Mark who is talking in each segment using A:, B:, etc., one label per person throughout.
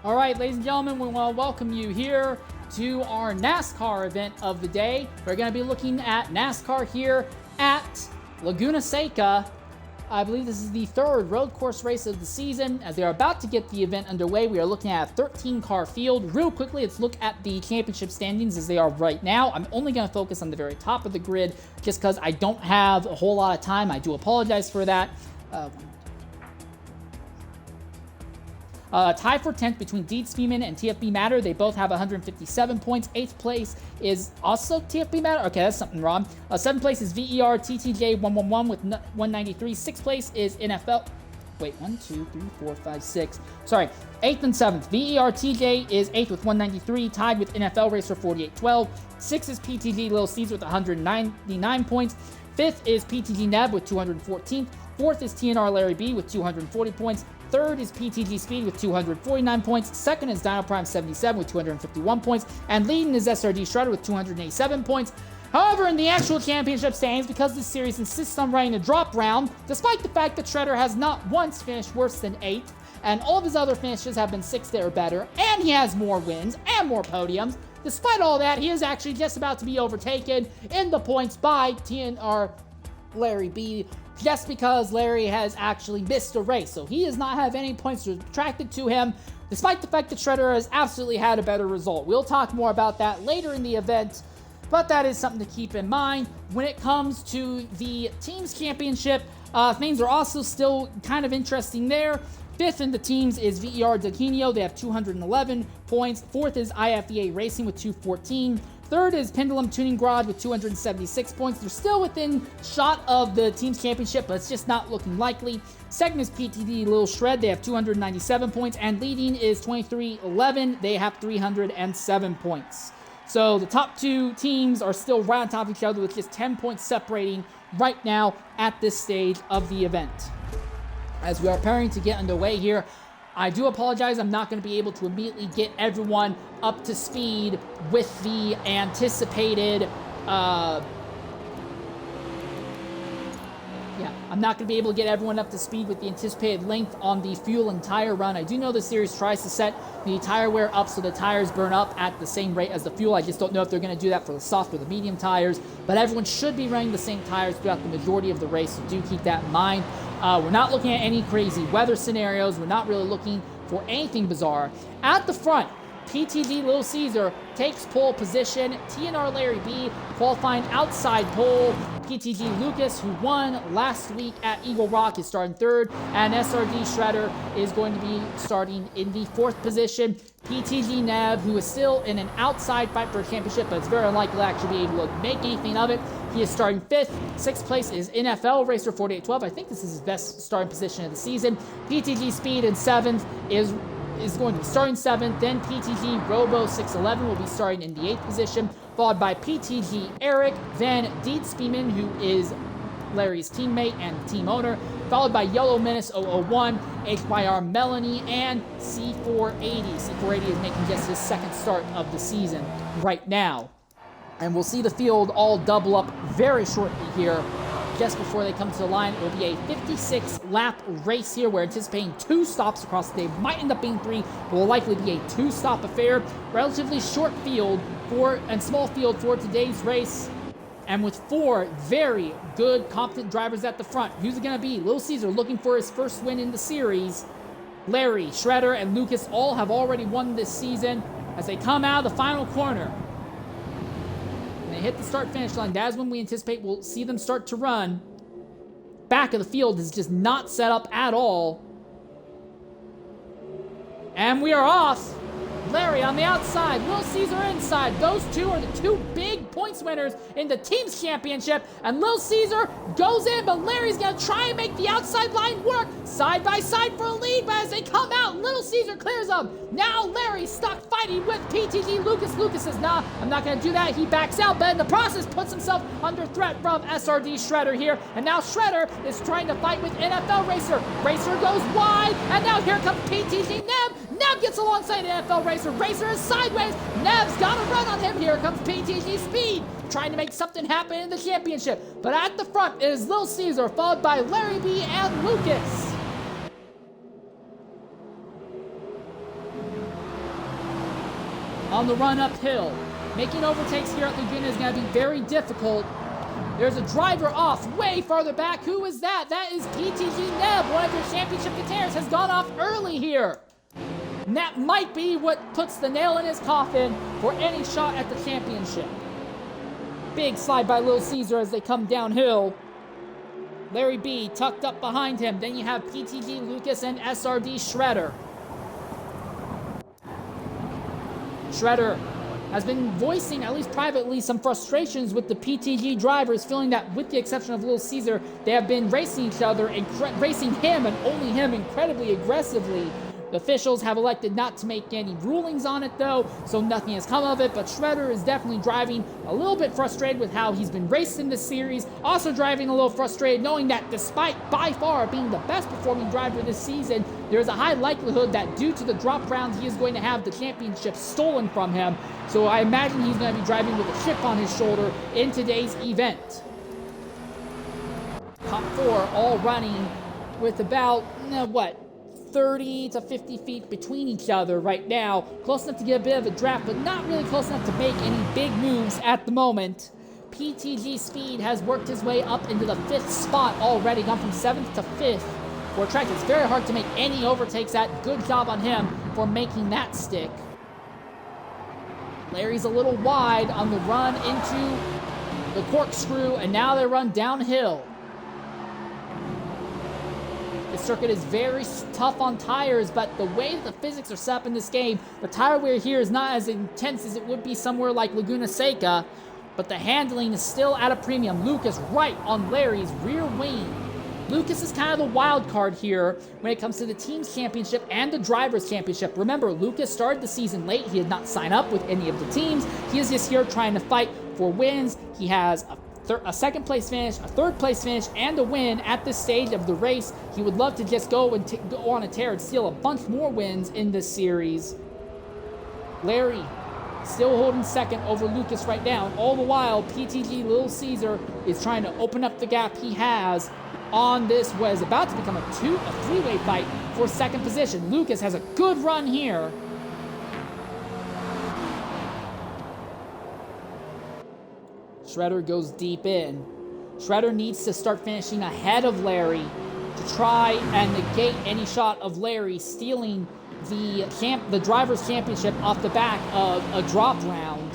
A: All right, ladies and gentlemen, we want to welcome you here to our NASCAR event of the day. We're going to be looking at NASCAR here at Laguna Seca. I believe this is the third road course race of the season. As they are about to get the event underway, we are looking at a 13-car field. Real quickly, let's look at the championship standings as they are right now. I'm only going to focus on the very top of the grid just because I don't have a whole lot of time. I do apologize for that. Tie for 10th between Deeds Speedman and TFB Matter. They both have 157 points. 8th place is also TFB Matter. Okay, that's something wrong. 7th place is VER TTJ 111 with 193. 6th place is NFL. Wait, 1, 2, 3, 4, 5, 6. Sorry, 8th and 7th. VER TJ is 8th with 193, tied with NFL Racer 4812. 6th is PTG Little Steeds with 199 points. 5th is PTG Neb with 214. 4th is TNR LarryB with 240 points. 3rd is PTG Speed with 249 points. 2nd is dropround 77 with 251 points. And leading is SRD Shredder with 287 points. However, in the actual championship standings, because this series insists on running a drop round, despite the fact that Shredder has not once finished worse than 8th, and all of his other finishes have been 6th or better, and he has more wins and more podiums, despite all that, he is actually just about to be overtaken in the points by TNR LarryB, just because Larry has actually missed a race. So he does not have any points subtracted to him, despite the fact that Shredder has absolutely had a better result. We'll talk more about that later in the event, but that is something to keep in mind. When it comes to the Teams Championship, things are also still kind of interesting there. 5th in the teams is VER Daquino. They have 211 points. 4th is IFEA Racing with 214. 3rd is Pendulum Tuning Garage with 276 points. They're still within shot of the Teams Championship, but it's just not looking likely. 2nd is PTG Little Shred. They have 297 points. And leading is 2311. They have 307 points. So the top two teams are still right on top of each other with just 10 points separating right now at this stage of the event. As we are preparing to get underway here, I do apologize, I'm not going to be able to immediately get everyone up to speed with the anticipated, I'm not going to be able to get everyone up to speed with the anticipated length on the fuel and tire run. I do know the series tries to set the tire wear up so the tires burn up at the same rate as the fuel. I just don't know if they're going to do that for the soft or the medium tires, but everyone should be running the same tires throughout the majority of the race, so do keep that in mind. We're not looking at any crazy weather scenarios. We're not really looking for anything bizarre. At the front, PTG Little Caesar takes pole position. TNR LarryB qualifying outside pole. PTG Lucas, who won last week at Eagle Rock, is starting 3rd. And SRD Shredder is going to be starting in the 4th position. PTG Nav, who is still in an outside fight for a championship, but it's very unlikely to actually be able to make anything of it. He is starting 5th. 6th place is NFL Racer 4812. I think this is his best starting position of the season. PTG Speed in 7th is going to be starting 7th. Then PTG Robo 611 will be starting in the 8th position, followed by PTG Eric, then Deed Speedman, who is Larry's teammate and team owner, followed by Yellow Menace 001, HYR Melanie, and C480. C480 is making just his 2nd start of the season right now. And we'll see the field all double up very shortly here. Just before they come to the line, it will be a 56-lap race here. We're anticipating 2 stops across the day. Might end up being 3, but will likely be a 2-stop affair. Relatively short field and small field for today's race. And with 4 very good, competent drivers at the front. Who's it going to be? Little Caesar looking for his first win in the series. Larry, Shredder, and Lucas all have already won this season. As they come out of the final corner, they hit the start-finish line. That is when we anticipate we'll see them start to run. Back of the field is just not set up at all. And we are off. Larry on the outside, Little Caesar inside. Those two are the 2 big points winners in the Teams Championship. And Little Caesar goes in, but Larry's going to try and make the outside line work. Side by side for a lead, but as they come out, Little Caesar clears them. Now Larry's stuck fighting with PTG Lucas. Lucas says, nah, I'm not going to do that. He backs out, but in the process puts himself under threat from SRD Shredder here. And now Shredder is trying to fight with NFL Racer. Racer goes wide, and now here comes PTG Neb. Neb gets alongside NFL Racer. Racer is sideways. Neb's got a run on him. Here comes PTG Speed, trying to make something happen in the championship. But at the front is Little Caesar, followed by LarryB and Lucas. on the run uphill. Making overtakes here at Laguna is going to be very difficult. There's a driver off way farther back. Who is that? That is PTG Neb. One of your championship contenders has gone off early here. And that might be what puts the nail in his coffin for any shot at the championship. Big slide by Little Caesar as they come downhill. LarryB tucked up behind him. Then you have PTG Lucas and SRD Shredder. Shredder has been voicing, at least privately, some frustrations with the PTG drivers, feeling that with the exception of Little Caesar, they have been racing each other, and racing him and only him incredibly aggressively. The officials have elected not to make any rulings on it though, so nothing has come of it, but Shredder is definitely driving a little bit frustrated with how he's been raced in this series, also driving a little frustrated knowing that despite by far being the best performing driver this season, there's a high likelihood that due to the drop round he is going to have the championship stolen from him, so I imagine he's going to be driving with a chip on his shoulder in today's event. Top four all running with about, 30 to 50 feet between each other right now. Close enough to get a bit of a draft, but not really close enough to make any big moves at the moment. PTG Speed has worked his way up into the 5th spot already, gone from 7th to 5th. For a track it's very hard to make any overtakes at. Good job on him for making that stick. Larry's a little wide on the run into the corkscrew, and now they run downhill. The circuit is very tough on tires, but the way that the physics are set up in this game, the tire wear here is not as intense as it would be somewhere like Laguna Seca, but the handling is still at a premium. Lucas right on Larry's rear wing. Lucas is kind of the wild card here when it comes to the team's championship and the driver's championship. Remember, Lucas started the season late. He did not sign up with any of the teams. He is just here trying to fight for wins. He has a second place finish, a third place finish, and a win at this stage of the race. He would love to just go on a tear and steal a bunch more wins in this series. Larry still holding second over Lucas right now. All the while, PTG Little Caesar is trying to open up the gap he has on this what is about to become a three-way fight for second position. Lucas has a good run here. Shredder goes deep in. Shredder needs to start finishing ahead of Larry to try and negate any shot of Larry stealing the driver's championship off the back of a drop round.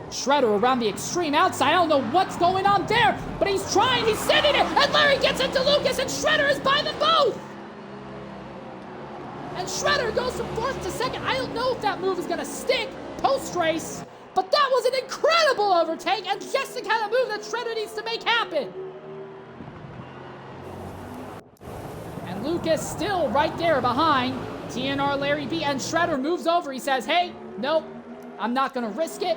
A: Shredder around the extreme outside. I don't know what's going on there, but he's trying. He's sending it, and Larry gets into Lucas, and Shredder is by them both. And Shredder goes from 4th to 2nd. I don't know if that move is going to stick post-race, but that was an incredible overtake, and just the kind of move that Shredder needs to make happen. And Lucas still right there behind TNR LarryB, and Shredder moves over. He says, hey, nope, I'm not going to risk it.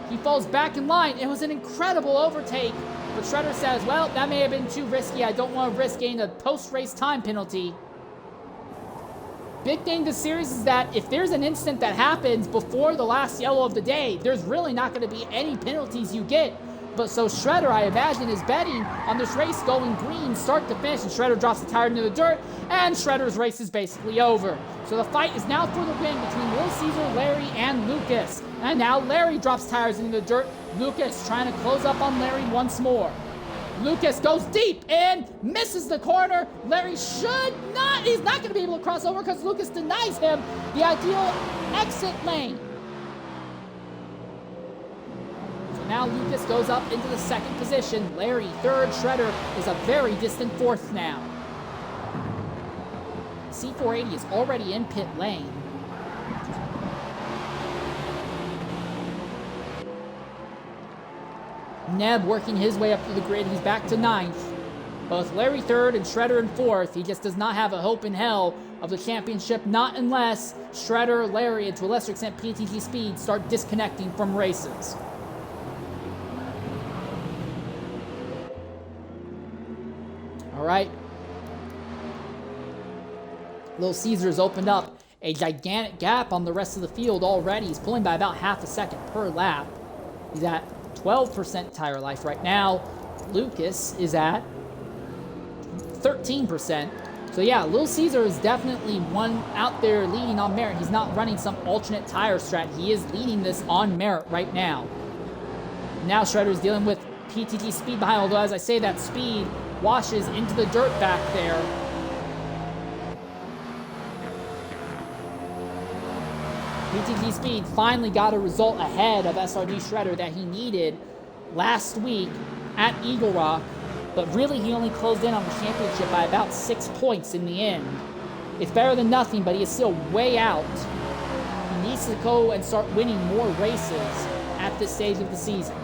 A: He falls back in line. It was an incredible overtake, but Shredder says, well, that may have been too risky. I don't want to risk getting a post-race time penalty. Big thing this series is that if there's an incident that happens before the last yellow of the day, there's really not going to be any penalties you get. But so Shredder, I imagine, is betting on this race going green start to finish, and Shredder drops the tire into the dirt, and Shredder's race is basically over. So the fight is now for the win between Little Caesar, Larry, and Lucas. And now Larry drops tires into the dirt. Lucas trying to close up on Larry once more. Lucas goes deep and misses the corner. Larry he's not going to be able to cross over because Lucas denies him the ideal exit lane. So now Lucas goes up into the 2nd position. Larry 3rd, Shredder is a very distant 4th now. C480 is already in pit lane. Neb working his way up to the grid. He's back to 9th. Both Larry 3rd and Shredder in 4th. He just does not have a hope in hell of the championship, not unless Shredder, Larry, and to a lesser extent PTG Speed start disconnecting from races. All right. Little Caesar's opened up a gigantic gap on the rest of the field already. He's pulling by about half a second per lap. He's at 12% tire life right now. Lucas is at 13%. So yeah, Little Caesar is definitely one out there leading on merit. He's not running some alternate tire strat. He is leading this on merit right now. Now Shredder's dealing with PTG speed behind, although as I say that speed washes into the dirt back there. PTG speed finally got a result ahead of SRD Shredder that he needed last week at Eagle Rock. But really, he only closed in on the championship by about 6 points in the end. It's better than nothing, but he is still way out. He needs to go and start winning more races at this stage of the season.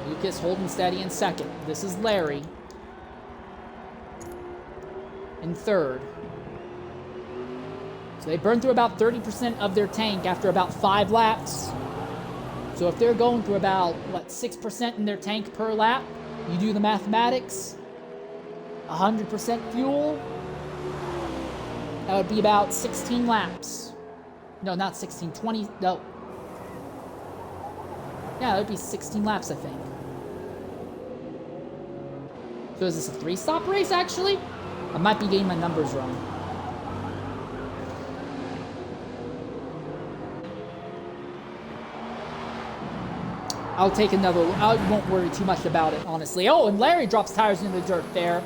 A: Lucas holding steady in second. This is Larry in third. So they burn through about 30% of their tank after about 5 laps. So if they're going through about, 6% in their tank per lap, you do the mathematics, 100% fuel, that would be about 16 laps. No, not 16, 20, no. Yeah, that would be 16 laps, I think. So is this a 3-stop race, actually? I might be getting my numbers wrong. I'll take another, I won't worry too much about it, honestly. Oh, and Larry drops tires into the dirt there.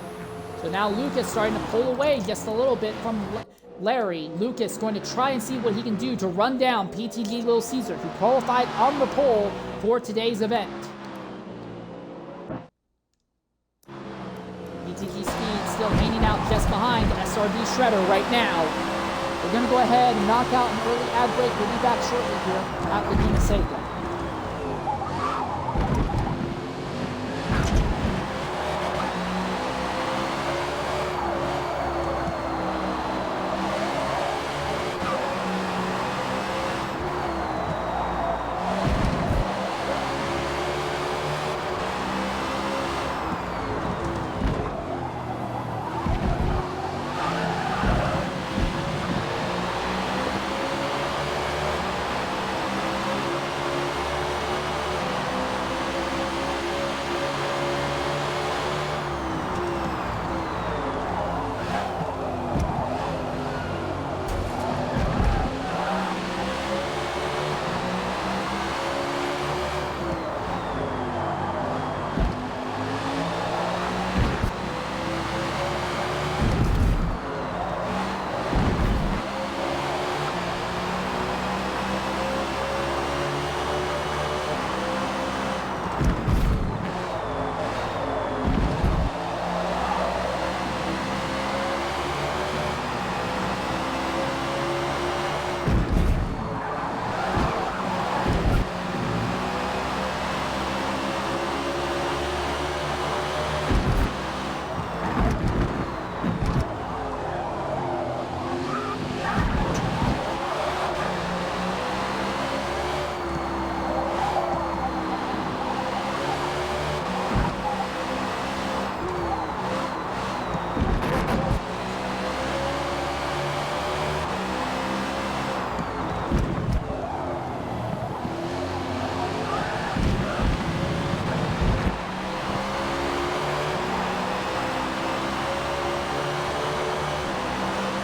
A: So now Lucas starting to pull away just a little bit from Larry. Lucas going to try and see what he can do to run down PTG Little Caesar, who qualified on the pole for today's event. PTG Speed still hanging out just behind SRD Shredder right now. We're going to go ahead and knock out an early ad break. We'll be back shortly here at Laguna Seca.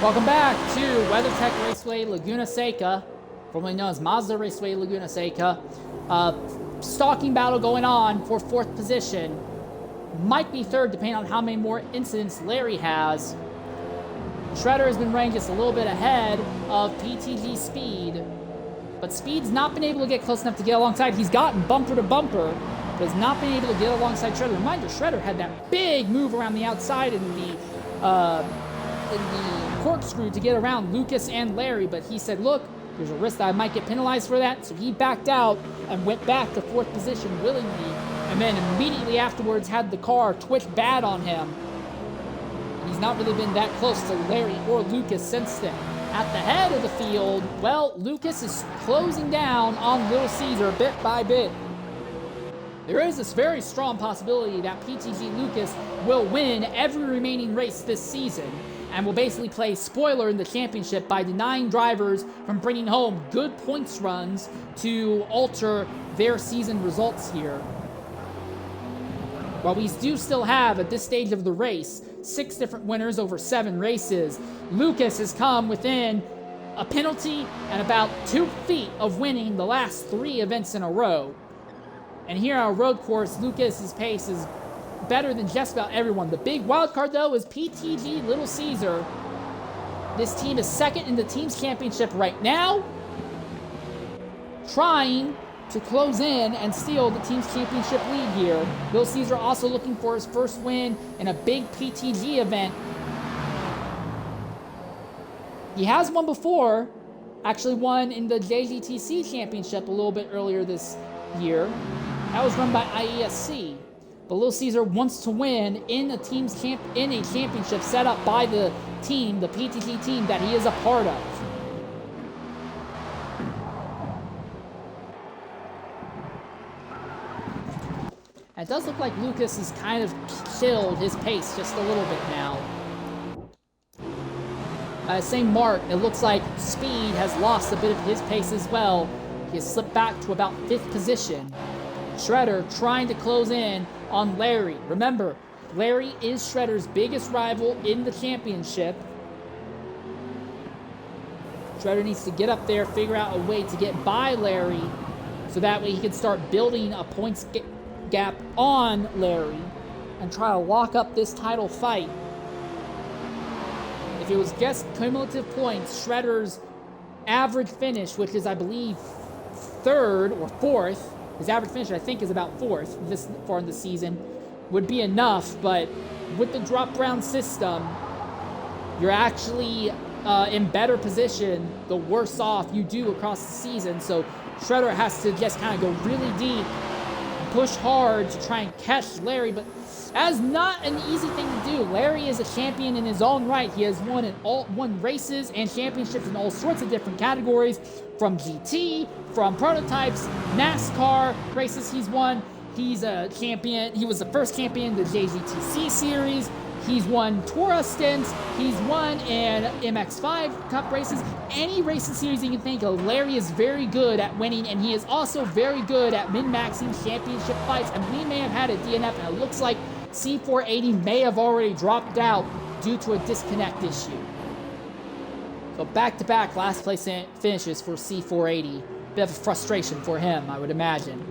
A: Welcome back to WeatherTech Raceway Laguna Seca, formerly known as Mazda Raceway Laguna Seca. Stalking battle going on for 4th position. Might be 3rd depending on how many more incidents Larry has. Shredder has been running just a little bit ahead of PTG Speed, but Speed's not been able to get close enough to get alongside. He's gotten bumper to bumper, but has not been able to get alongside Shredder. Reminder, Shredder had that big move around the outside in the corkscrew to get around Lucas and Larry, but he said, look, there's a risk that I might get penalized for that, so he backed out and went back to 4th position willingly, and then immediately afterwards had the car twitch bad on him. He's not really been that close to Larry or Lucas since then. At the head of the field, well, Lucas is closing down on Little Caesar bit by bit. There is this very strong possibility that PTG Lucas will win every remaining race this season. and will basically play spoiler in the championship by denying drivers from bringing home good points runs to alter their season results here. While we do still have, at this stage of the race, 6 different winners over 7 races, Lucas has come within a penalty and about 2 feet of winning the last 3 events in a row. And here on a road course, Lucas's pace is better than just about everyone. The big wild card, though, is PTG Little Caesar. This team is second in the team's championship right now, trying to close in and steal the team's championship lead here. Little Caesar also looking for his first win in a big PTG event. He has won before, actually won in the JGTC championship a little bit earlier this year. That was run by IESC. But Little Caesar wants to win in a championship set up by the team, the PTG team that he is a part of. It does look like Lucas has kind of chilled his pace just a little bit now. Same mark, it looks like Speed has lost a bit of his pace as well. He has slipped back to about 5th position. Shredder trying to close in on Larry. Remember, Larry is Shredder's biggest rival in the championship. Shredder needs to get up there, figure out a way to get by Larry, so that way he can start building a points gap on Larry and try to lock up this title fight. If it was just cumulative points, Shredder's average finish, which is, I believe, 3rd or 4th, his average finish, I think, is about 4th this far in the season, would be enough. But with the drop round system, you're actually in better position the worse off you do across the season. So Shredder has to just kind of go really deep, push hard to try and catch Larry, but that's not an easy thing to do. Larry is a champion in his own right. He has won races and championships in all sorts of different categories, from GT, from prototypes, NASCAR races he's won. He's a champion. He was the first champion in the JGTC series. He's won Torah stints. He's won in MX5 Cup races. Any racing series you can think of, Larry is very good at winning, and he is also very good at min-maxing championship fights. And we may have had a DNF, and it looks like C480 may have already dropped out due to a disconnect issue. So back-to-back last place finishes for C480. Bit of a frustration for him, I would imagine.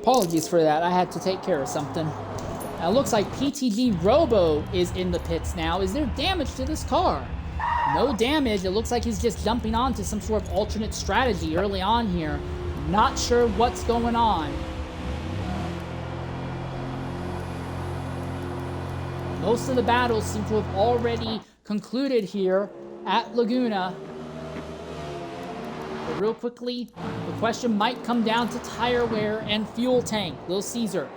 A: Apologies for that, I had to take care of something. Now it looks like PTG Robo is in the pits now. Is there damage to this car? No damage. It looks like he's just jumping onto some sort of alternate strategy early on here. Not sure what's going on. Most of the battles seem to have already concluded here at Laguna. But real quickly, the question might come down to tire wear and fuel tank. Little Caesar,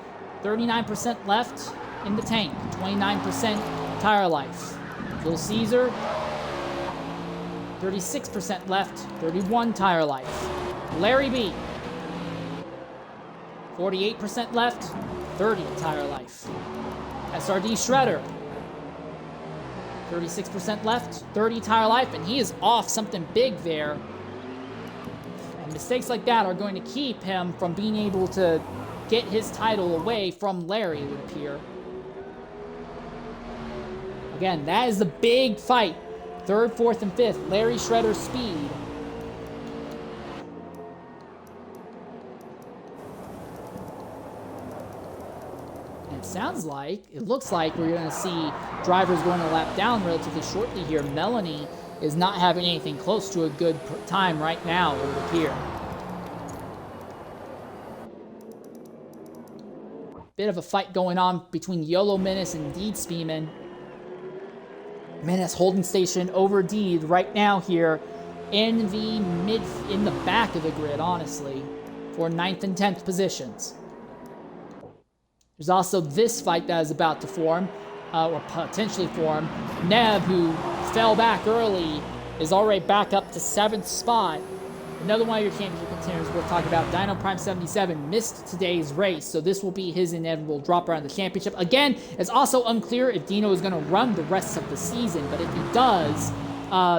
A: 39% left in the tank, 29% tire life. Little Caesar, 36% left, 31 tire life. LarryB, 48% left, 30 tire life. SRD Shredder, 36% left, 30 tire life, and he is off something big there. And mistakes like that are going to keep him from being able to get his title away from Larry, it would appear. Again, that is the big fight. 3rd, 4th, and 5th. Larry Shredder Speed. It looks like we're going to see drivers going a lap down relatively shortly here. Melanie is not having anything close to a good time right now, it would appear. Bit of a fight going on between YOLO Menace and Deed Speeman. Menace holding station over Deed right now here. in the back of the grid, honestly, for 9th and 10th positions. There's also this fight that is about to form, or potentially form. Neb, who fell back early, is already back up to 7th spot. Another one of your championship contenders worth talking about, Dino Prime 77, missed today's race, so this will be his inevitable drop around the championship. Again, it's also unclear if Dino is going to run the rest of the season, but if he does,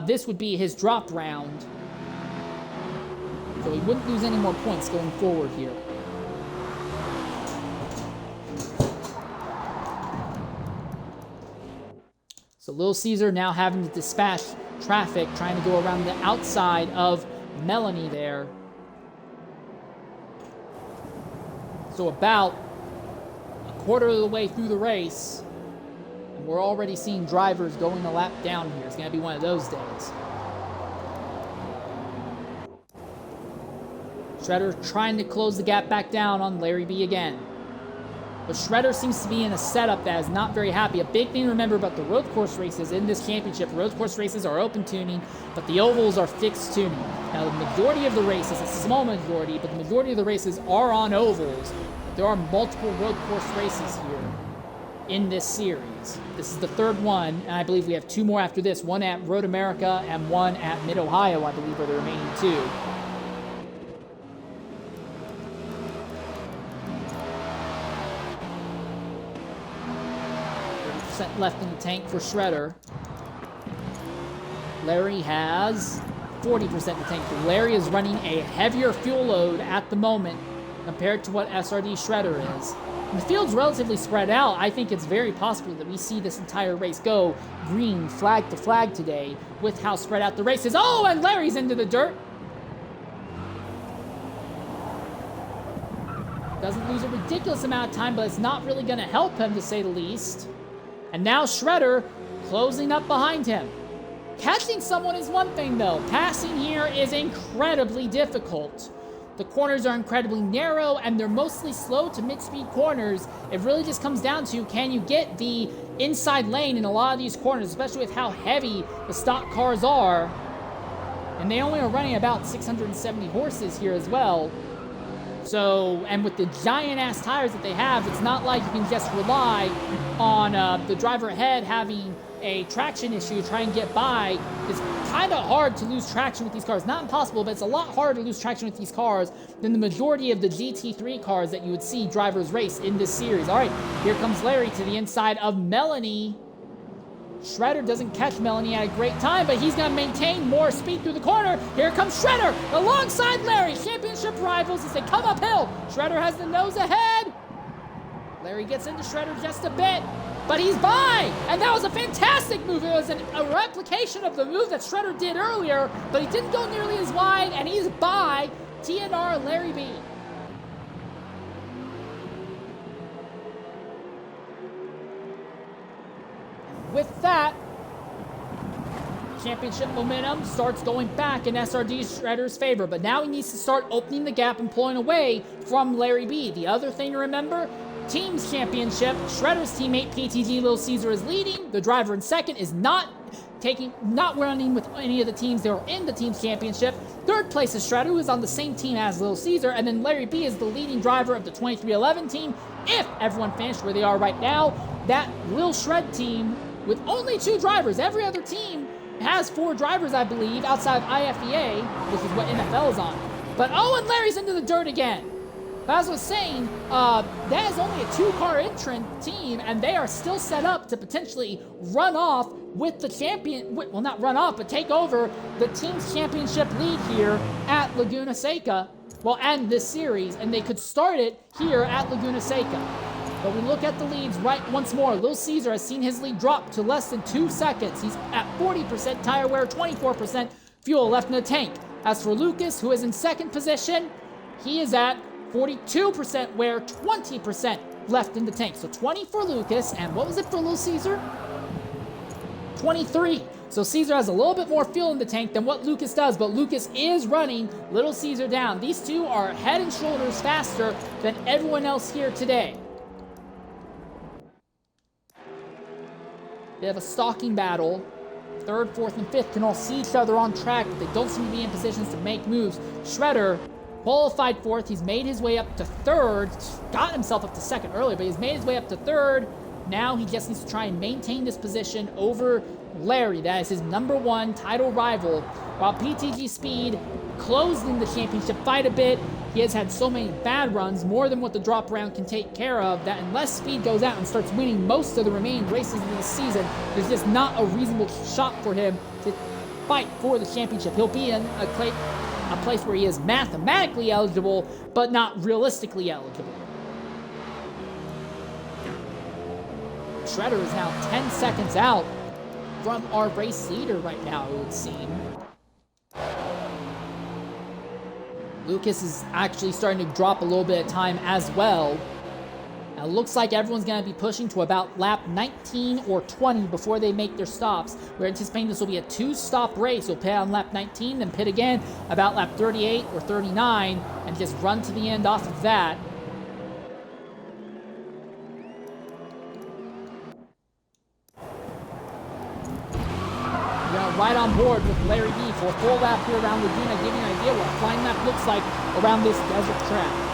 A: this would be his drop round. So he wouldn't lose any more points going forward here. So Little Caesar now having to dispatch traffic, trying to go around the outside of Melanie there. So about a quarter of the way through the race, and we're already seeing drivers going a lap down here. It's going to be one of those days. Shredder trying to close the gap back down on LarryB again. But Shredder seems to be in a setup that is not very happy. A big thing to remember about the road course races in this championship, road course races are open tuning, but the ovals are fixed tuning. Now, the majority of the races, it's a small majority, but the majority of the races are on ovals. There are multiple road course races here in this series. This is the third one, and I believe we have 2 more after this. One at Road America and one at Mid-Ohio, I believe, are the remaining 2. Left in the tank for Shredder. Larry has 40% in the tank. Larry is running a heavier fuel load at the moment compared to what SRD Shredder is. And the field's relatively spread out. I think it's very possible that we see this entire race go green flag to flag today with how spread out the race is. Oh, and Larry's into the dirt. Doesn't lose a ridiculous amount of time, but it's not really going to help him, to say the least. And now Shredder closing up behind him. Catching someone is one thing, though. Passing here is incredibly difficult. The corners are incredibly narrow, and they're mostly slow to mid-speed corners. It really just comes down to, can you get the inside lane in a lot of these corners, especially with how heavy the stock cars are. And they only are running about 670 horses here as well. So, and with the giant-ass tires that they have, it's not like you can just rely on the driver ahead having a traction issue to try and get by. It's kind of hard to lose traction with these cars. Not impossible, but it's a lot harder to lose traction with these cars than the majority of the GT3 cars that you would see drivers race in this series. All right, here comes Larry to the inside of Melanie. Shredder doesn't catch Melanie at a great time, but he's going to maintain more speed through the corner. Here comes Shredder alongside Larry. Championship rivals as they come uphill. Shredder has the nose ahead. Larry gets into Shredder just a bit, but he's by. And that was a fantastic move. It was a replication of the move that Shredder did earlier, but he didn't go nearly as wide, and he's by TNR LarryB. With that, championship momentum starts going back in SRD Shredder's favor, but now he needs to start opening the gap and pulling away from LarryB. The other thing to remember, Teams Championship, Shredder's teammate PTG Little Caesar is leading. The driver in second is not running with any of the teams that are in the Teams Championship. Third place is Shredder, who is on the same team as Little Caesar, and then LarryB is the leading driver of the 2311 team. If everyone finished where they are right now, that Lil Shred team with only 2 drivers. Every other team has 4 drivers, I believe, outside of IFEA, which is what NFL is on. But, oh, and Larry's into the dirt again. But as I was saying, that is only a 2-car entrant team, and they are still set up to potentially run off with the champion, well, not run off, but take over the team's championship lead here at Laguna Seca. Well, end this series, and they could start it here at Laguna Seca. But we look at the leads right once more. Little Caesar has seen his lead drop to less than 2 seconds. He's at 40% tire wear, 24% fuel left in the tank. As for Lucas, who is in second position, he is at 42% wear, 20% left in the tank. So 20 for Lucas, and what was it for Little Caesar? 23. So Caesar has a little bit more fuel in the tank than what Lucas does, but Lucas is running Little Caesar down. These two are head and shoulders faster than everyone else here today. They have a stalking battle third, fourth, and fifth can all see each other on track, but they don't seem to be in positions to make moves. Shredder qualified fourth. He's made his way up to third. Got himself up to second earlier, but he's made his way up to third. Now he just needs to try and maintain this position over Larry. That is his #1 title rival. While PTG Speed closed in the championship fight a bit, he has had so many bad runs, more than what the drop round can take care of, that unless Speed goes out and starts winning most of the remaining races of this season, there's just not a reasonable shot for him to fight for the championship. He'll be in a place where he is mathematically eligible, but not realistically eligible. Shredder is now 10 seconds out from our race leader right now, it would seem. Lucas is actually starting to drop a little bit of time as well. Now, it looks like everyone's going to be pushing to about lap 19 or 20 before they make their stops. We're anticipating this will be a 2-stop race. You'll pit on lap 19, then pit again about lap 38 or 39, and just run to the end off of that. Right on board with LarryB for a full lap here around Laguna, giving you an idea what a flying lap looks like around this desert track.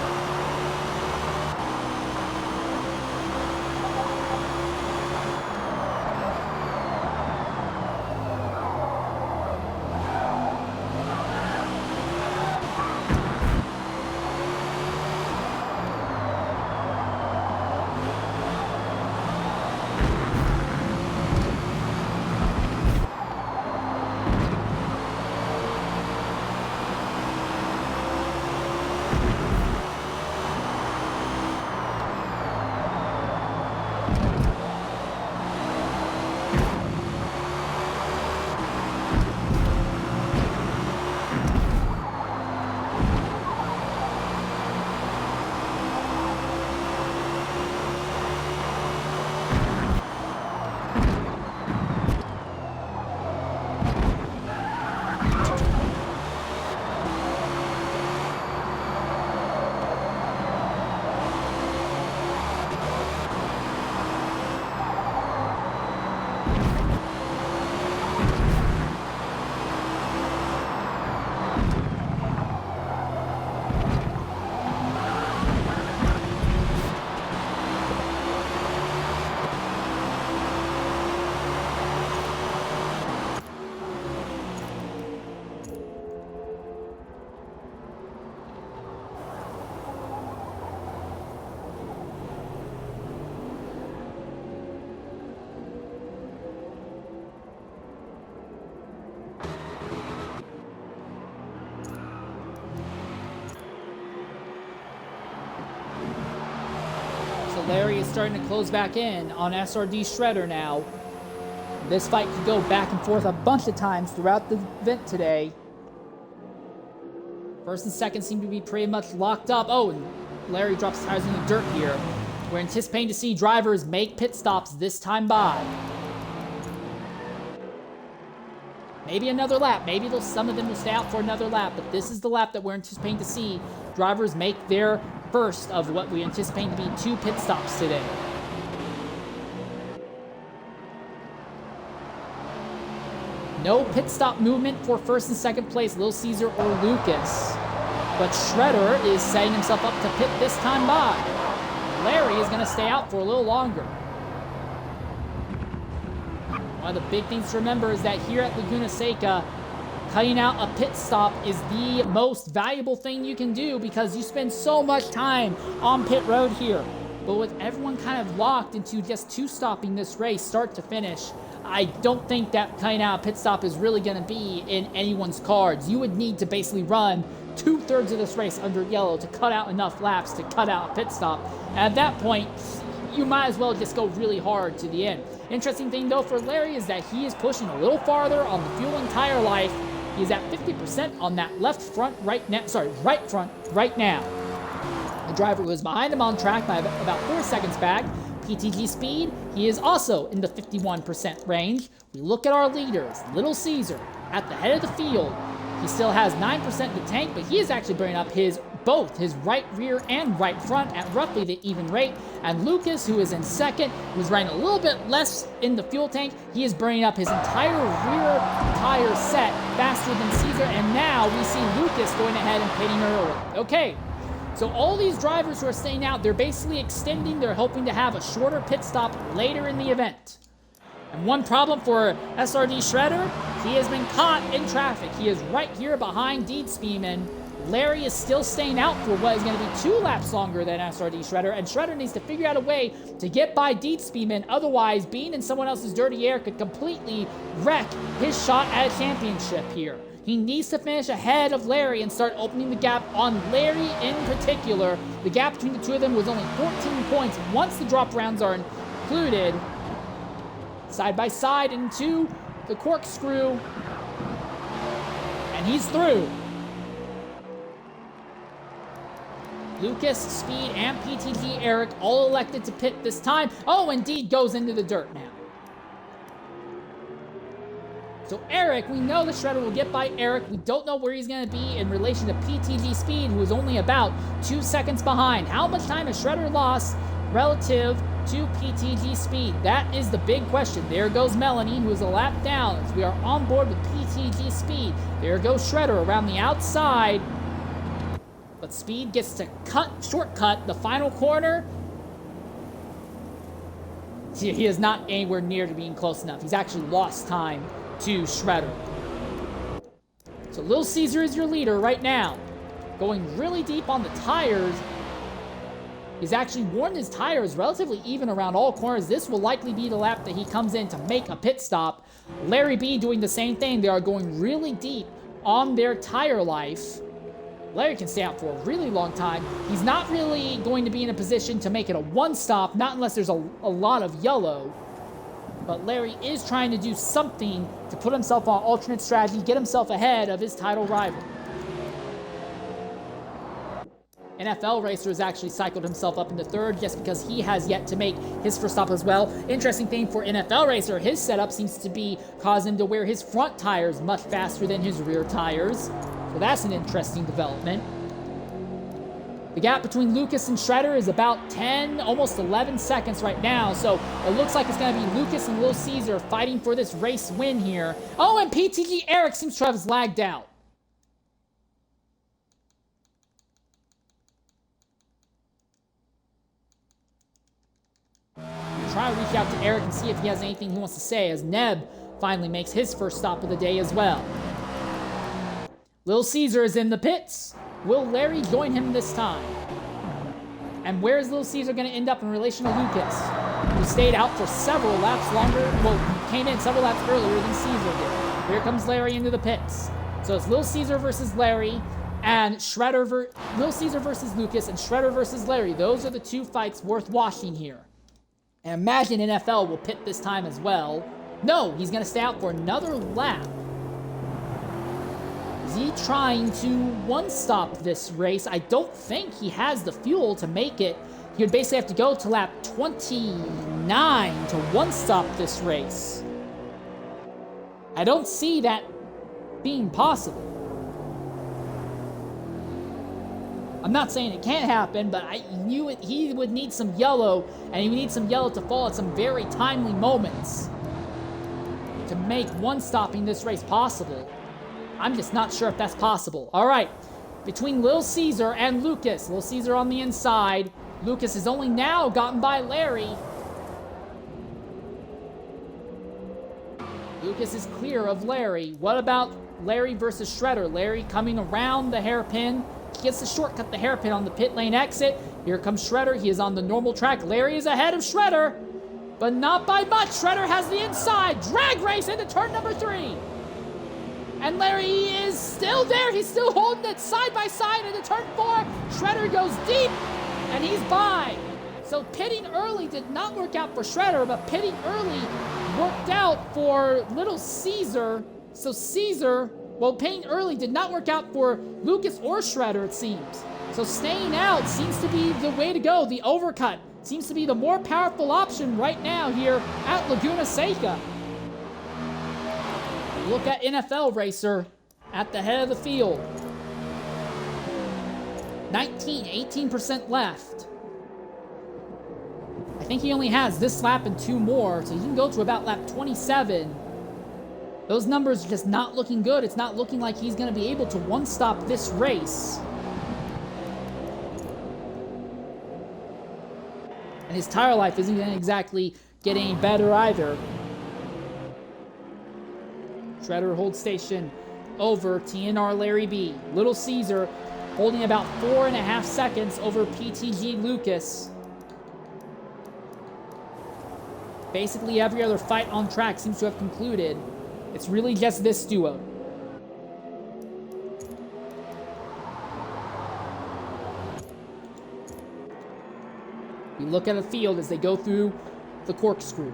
A: Larry is starting to close back in on SRD Shredder now. This fight could go back and forth a bunch of times throughout the event today. First and second seem to be pretty much locked up. Oh, and Larry drops tires in the dirt here. We're anticipating to see drivers make pit stops this time by. Maybe another lap. Maybe some of them will stay out for another lap, but this is the lap that we're anticipating to see drivers make their first of what we anticipate to be 2 pit stops today. No pit stop movement for first and second place, Lil Caesar or Lucas. But Shredder is setting himself up to pit this time by. Larry is going to stay out for a little longer. One of the big things to remember is that here at Laguna Seca, cutting out a pit stop is the most valuable thing you can do because you spend so much time on pit road here. But with everyone kind of locked into just 2-stopping this race start to finish, I don't think that cutting out a pit stop is really going to be in anyone's cards. You would need to basically run 2/3 of this race under yellow to cut out enough laps to cut out a pit stop. And at that point, you might as well just go really hard to the end. Interesting thing though for Larry is that he is pushing a little farther on the fuel and tire life. He's at 50% on that right front right now. The driver who is behind him on track by about 4 seconds back, PTG Speed, he is also in the 51% range. We look at our leaders, Little Caesar at the head of the field. He still has 9% in the tank, but he is actually burning up his both his right rear and right front at roughly the even rate. And Lucas, who is in second, who's running a little bit less in the fuel tank, he is burning up his entire rear tire set faster than Caesar. And now we see Lucas going ahead and pitting early. Okay. So all these drivers who are staying out, they're basically extending. They're hoping to have a shorter pit stop later in the event. And one problem for SRD Shredder, he has been caught in traffic. He is right here behind Deed Speeman. Larry is still staying out for what is going to be 2 laps longer than SRD Shredder, and Shredder needs to figure out a way to get by Deed Speeman. Otherwise, being in someone else's dirty air could completely wreck his shot at a championship here. He needs to finish ahead of Larry and start opening the gap on Larry in particular. The gap between the two of them was only 14 points once the drop rounds are included. Side by side into the corkscrew. And he's through. Lucas, Speed, and PTG Eric all elected to pit this time. Oh, indeed goes into the dirt now. So Eric, we know the Shredder will get by Eric. We don't know where he's going to be in relation to PTG Speed, who is only about 2 seconds behind. How much time has Shredder lost relative to PTG Speed? That is the big question. There goes Melanie, who is a lap down as we are on board with PTG Speed. There goes Shredder around the outside. But Speed gets to shortcut the final corner. He is not anywhere near to being close enough. He's actually lost time to Shredder. So Little Caesar is your leader right now. Going really deep on the tires. He's actually worn his tires relatively even around all corners. This will likely be the lap that he comes in to make a pit stop. LarryB doing the same thing. They are going really deep on their tire life. Larry can stay out for a really long time. He's not really going to be in a position to make it a one-stop, not unless there's a lot of yellow. But Larry is trying to do something to put himself on alternate strategy, get himself ahead of his title rival. NFL Racer has actually cycled himself up into third just because he has yet to make his first stop as well. Interesting thing for NFL Racer, his setup seems to be causing him to wear his front tires much faster than his rear tires. So that's an interesting development. The gap between Lucas and Shredder is about 10, almost 11 seconds right now. So it looks like it's going to be Lucas and Little Caesar fighting for this race win here. Oh, and PTG Eric seems to have lagged out. I'm trying to reach out to Eric and see if he has anything he wants to say as Neb finally makes his first stop of the day as well. Little Caesar is in the pits. Will Larry join him this time? And where is Little Caesar going to end up in relation to Lucas, who stayed out for several laps longer, well, came in several laps earlier than Caesar did. Here comes Larry into the pits. So it's Little Caesar versus Larry, and Little Caesar versus Lucas, and Shredder versus Larry. Those are the two fights worth watching here. And imagine NFL will pit this time as well. No, he's going to stay out for another lap. Is he trying to one-stop this race? I don't think he has the fuel to make it. He would basically have to go to lap 29 to one-stop this race. I don't see that being possible. I'm not saying it can't happen, but he would need some yellow, and he would need some yellow to fall at some very timely moments to make one-stopping this race possible. I'm just not sure if that's possible. All right, between Little Caesar and Lucas. Little Caesar on the inside. Lucas has only now gotten by Larry. Lucas is clear of Larry. What about Larry versus Shredder? Larry coming around the hairpin. He gets to shortcut the hairpin on the pit lane exit. Here comes Shredder. He is on the normal track. Larry is ahead of Shredder, but not by much. Shredder has the inside. Drag race into turn number 3. And Larry is still there. He's still holding it side by side into turn 4. Shredder goes deep, and he's by. So pitting early did not work out for Shredder, but pitting early worked out for Little Caesar. So Caesar, well, pitting early did not work out for Lucas or Shredder, it seems. So staying out seems to be the way to go. The overcut seems to be the more powerful option right now here at Laguna Seca. Look at NFL Racer at the head of the field. 18% left. I think he only has this lap and 2 more, so he can go to about lap 27. Those numbers are just not looking good. It's not looking like he's going to be able to one-stop this race. And his tire life isn't going to exactly get any better either. Shredder holds station over TNR LarryB. Little Caesar holding about 4.5 seconds over PTG Lucas. Basically every other fight on track seems to have concluded. It's really just this duo. We look at the field as they go through the corkscrew.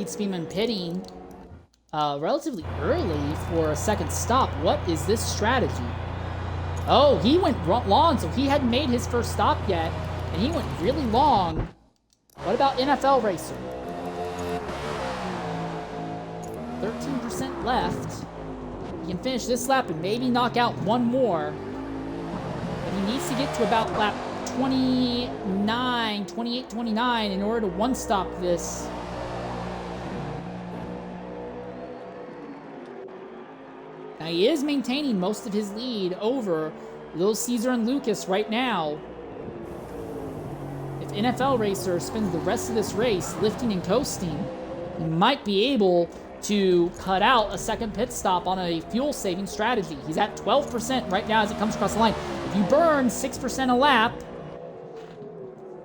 A: Speedman pitting relatively early for a second stop. What is this strategy? Oh, he went long, so he hadn't made his first stop yet, and he went really long. What about NFL Racer? 13% left. He can finish this lap and maybe knock out one more. But he needs to get to about lap 28, 29 in order to one-stop this. Now, he is maintaining most of his lead over Little Caesar and Lucas right now. If NFL Racer spends the rest of this race lifting and coasting, he might be able to cut out a second pit stop on a fuel-saving strategy. He's at 12% right now as it comes across the line. If you burn 6% a lap,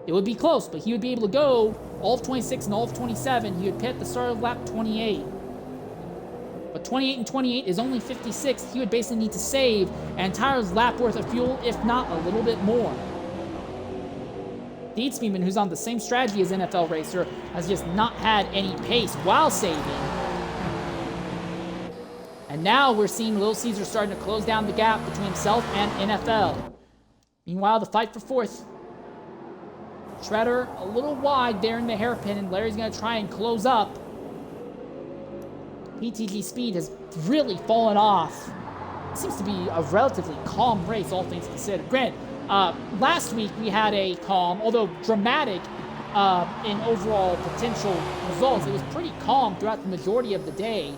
A: it would be close, but he would be able to go all of 26 and all of 27. He would pit the start of lap 28. But 28 and 28 is only 56. He would basically need to save an entire lap worth of fuel, if not a little bit more. Deed Speedman, who's on the same strategy as NFL Racer, has just not had any pace while saving. And now we're seeing Little Caesar starting to close down the gap between himself and NFL. Meanwhile, the fight for fourth. Shredder a little wide there in the hairpin, and Larry's going to try and close up. PTG speed has really fallen off. It seems to be a relatively calm race, all things considered. Granted, last week we had a calm, although dramatic in overall potential results. It was pretty calm throughout the majority of the day,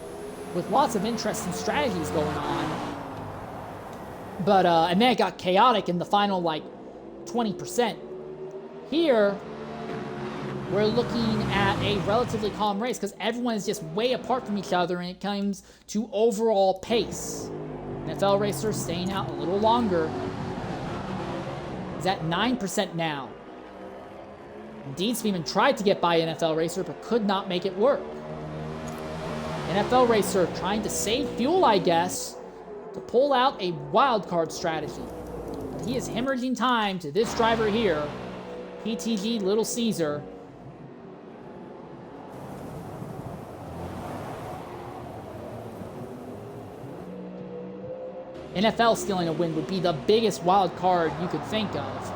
A: with lots of interesting strategies going on. But, and then it got chaotic in the final, 20%. Here, we're looking at a relatively calm race because everyone is just way apart from each other when it comes to overall pace. NFL Racer staying out a little longer. He's at 9% now. Indeed, Speedman tried to get by NFL Racer but could not make it work. NFL Racer trying to save fuel, I guess, to pull out a wild card strategy. But he is hemorrhaging time to this driver here, PTG Little Caesar. NFL stealing a win would be the biggest wild card you could think of.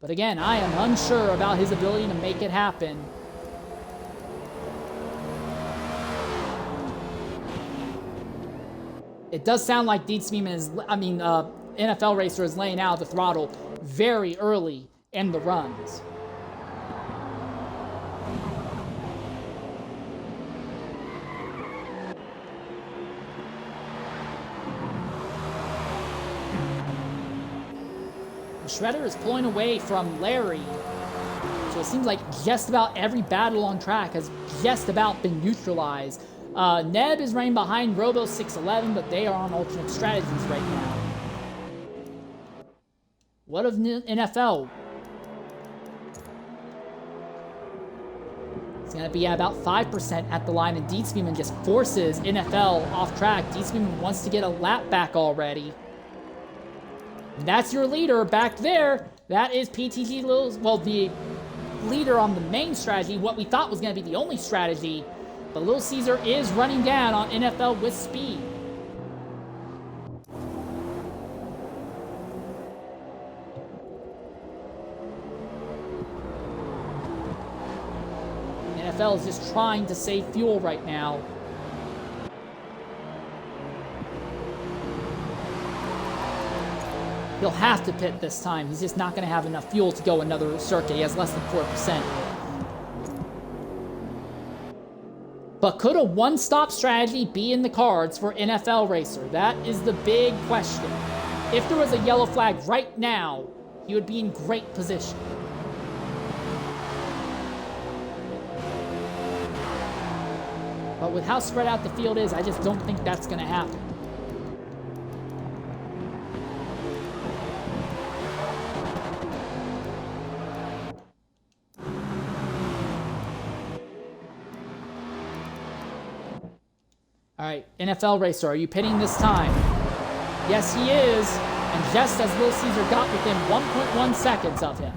A: But again, I am unsure about his ability to make it happen. It does sound like NFL Racer is laying out the throttle very early in the runs. Shredder is pulling away from Larry. So it seems like just about every battle on track has just about been neutralized. Neb is running behind Robo 611, but they are on alternate strategies right now. What of NFL? It's going to be at about 5% at the line, and Dietzman just forces NFL off track. Dietzman wants to get a lap back already. And that's your leader back there. That is PTG well, the leader on the main strategy, what we thought was going to be the only strategy. But Little Caesar is running down on NFL with speed. NFL is just trying to save fuel right now. He'll have to pit this time. He's just not going to have enough fuel to go another circuit. He has less than 4%. But could a one-stop strategy be in the cards for NFL Racer? That is the big question. If there was a yellow flag right now, he would be in great position. But with how spread out the field is, I just don't think that's going to happen. All right, NFL Racer, are you pitting this time? Yes, he is. And just as Little Caesar got within 1.1 seconds of him.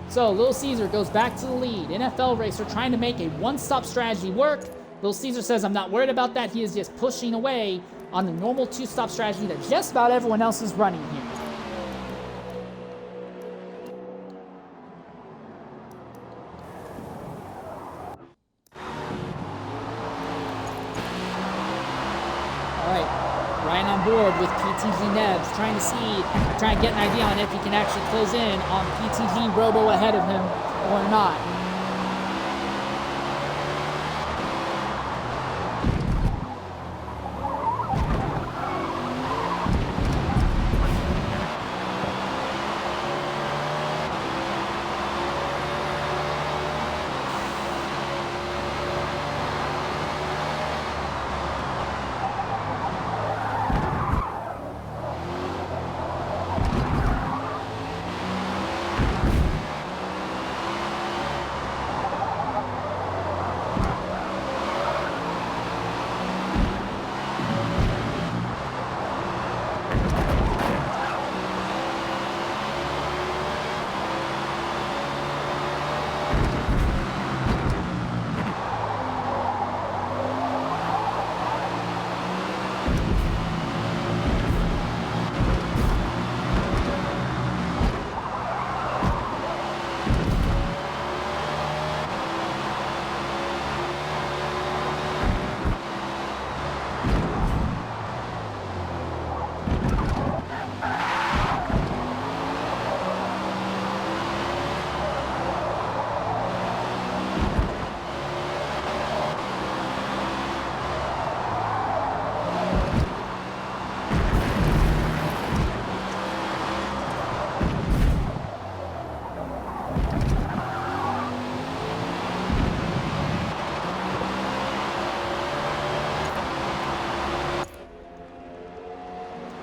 A: So Little Caesar goes back to the lead. NFL Racer trying to make a one-stop strategy work. Little Caesar says, I'm not worried about that. He is just pushing away on the normal two-stop strategy that just about everyone else is running here. Ryan on board with PTG Nebs, trying to get an idea on if he can actually close in on PTG Robo ahead of him or not.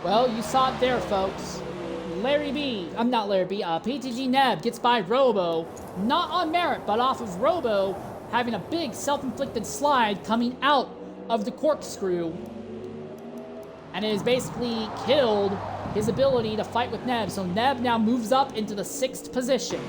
A: Well, you saw it there, folks. PTG Neb gets by Robo, not on merit, but off of Robo having a big self-inflicted slide coming out of the corkscrew. And it has basically killed his ability to fight with Neb. So Neb now moves up into the 6th position.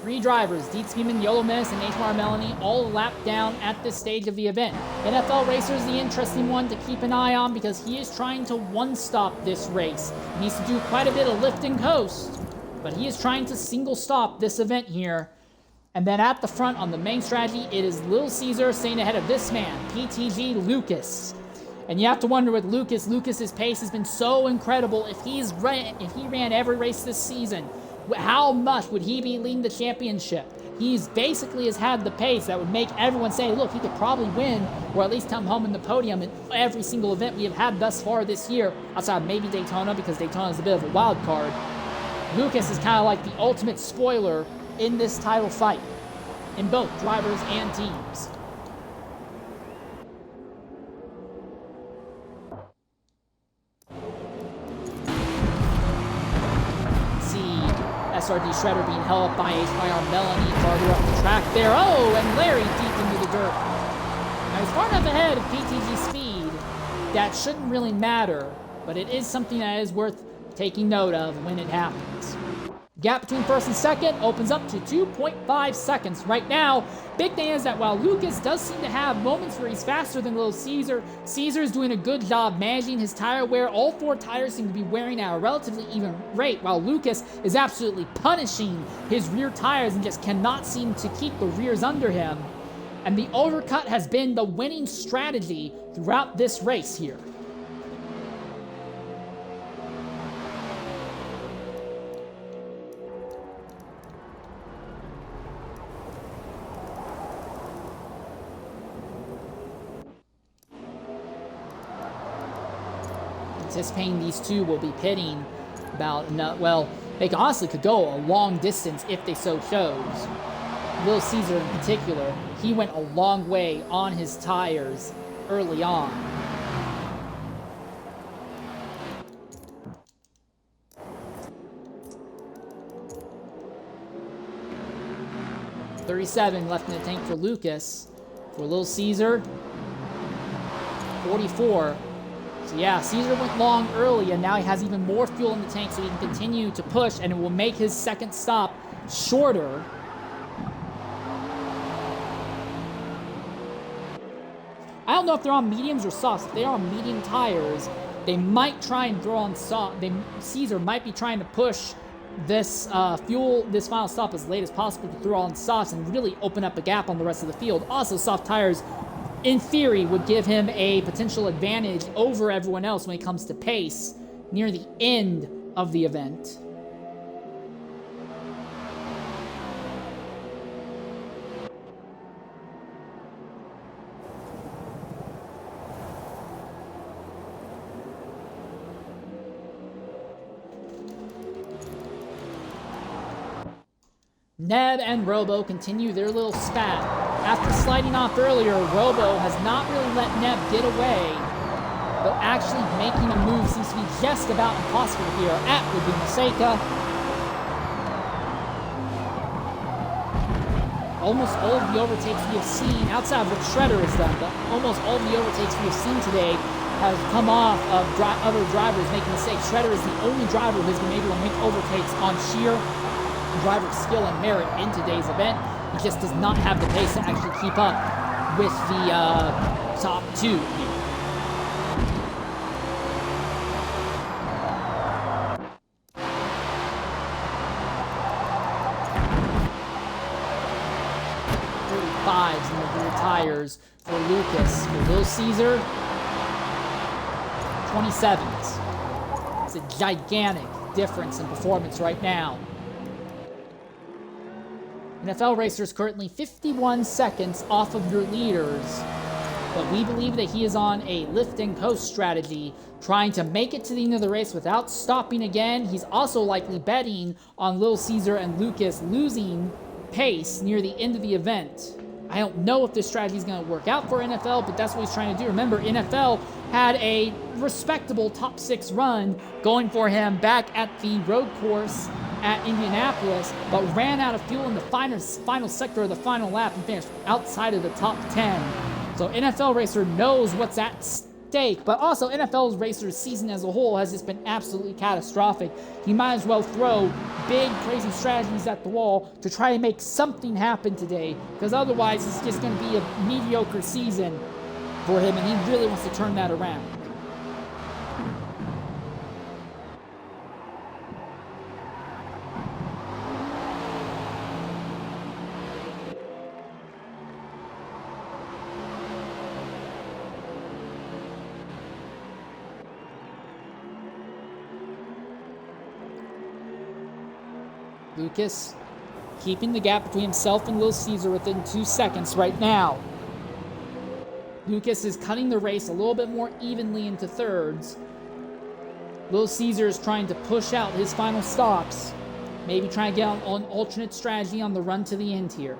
A: Three drivers, Dietz Beeman, Yolo Menace, and HMR Melanie, all lapped down at this stage of the event. NFL Racer is the interesting one to keep an eye on because he is trying to one-stop this race. He needs to do quite a bit of lift and coast, but he is trying to single-stop this event here. And then at the front on the main strategy, it is Little Caesar staying ahead of this man, PTG Lucas. And you have to wonder with Lucas, Lucas's pace has been so incredible. If he ran every race this season, how much would he be leading the championship? he's basically has had the pace that would make everyone say, look, he could probably win, or at least come home in the podium in every single event we have had thus far this year, outside maybe Daytona, because Daytona is a bit of a wild card. Lucas is kind of like the ultimate spoiler in this title fight, in both drivers and teams. SRD Shredder being held up by HYR Melanie farther up the track there. Oh, and Larry deep into the dirt. Now he's far enough ahead of PTG speed. That shouldn't really matter, but it is something that is worth taking note of when it happens. Gap between first and second opens up to 2.5 seconds right now. Big thing is that while Lucas does seem to have moments where he's faster than Little Caesar, Caesar's doing a good job managing his tire wear. All 4 tires seem to be wearing at a relatively even rate, while Lucas is absolutely punishing his rear tires and just cannot seem to keep the rears under him. And the overcut has been the winning strategy throughout this race here. Anticipating these two will be pitting about, well, they honestly could go a long distance if they so chose. Little Caesar in particular, he went a long way on his tires early on. $37 left in the tank for Lucas. For Little Caesar, 44. So yeah, Caesar went long early, and now he has even more fuel in the tank, so he can continue to push, and it will make his second stop shorter. I don't know if they're on mediums or softs. If they are on medium tires, they might try and throw on soft. Caesar might be trying to push this this final stop as late as possible to throw on softs and really open up a gap on the rest of the field. Also, soft tires, in theory, would give him a potential advantage over everyone else when it comes to pace near the end of the event. Neb and Robo continue their little spat. After sliding off earlier, Robo has not really let Neb get away, but actually making a move seems to be just about impossible here at Laguna Seca. Almost all of the overtakes we have seen, outside of what Shredder has done, but almost all of the overtakes we have seen today have come off of other drivers making mistakes. Shredder is the only driver who has been able to make overtakes on sheer driver skill and merit in today's event. He just does not have the pace to actually keep up with the top two here. .35s in the rear tires for Lucas. For Little Caesar, 27s. It's a gigantic difference in performance right now. NFL racers currently 51 seconds off of your leaders, but we believe that he is on a lift and coast strategy, trying to make it to the end of the race without stopping again. He's also likely betting on Little Caesar and Lucas losing pace near the end of the event. I don't know if this strategy is going to work out for NFL, but that's what he's trying to do. Remember, NFL had a respectable top 6 run going for him back at the road course at Indianapolis, but ran out of fuel in the final sector of the final lap and finished outside of the top 10. So NFL racer knows what's at stake, but also NFL's racer's season as a whole has just been absolutely catastrophic. He might as well throw big, crazy strategies at the wall to try and make something happen today, because otherwise it's just going to be a mediocre season for him, and he really wants to turn that around. Lucas keeping the gap between himself and Little Caesar within 2 seconds right now. Lucas is cutting the race a little bit more evenly into thirds. Little Caesar is trying to push out his final stops. Maybe try to get on alternate strategy on the run to the end here.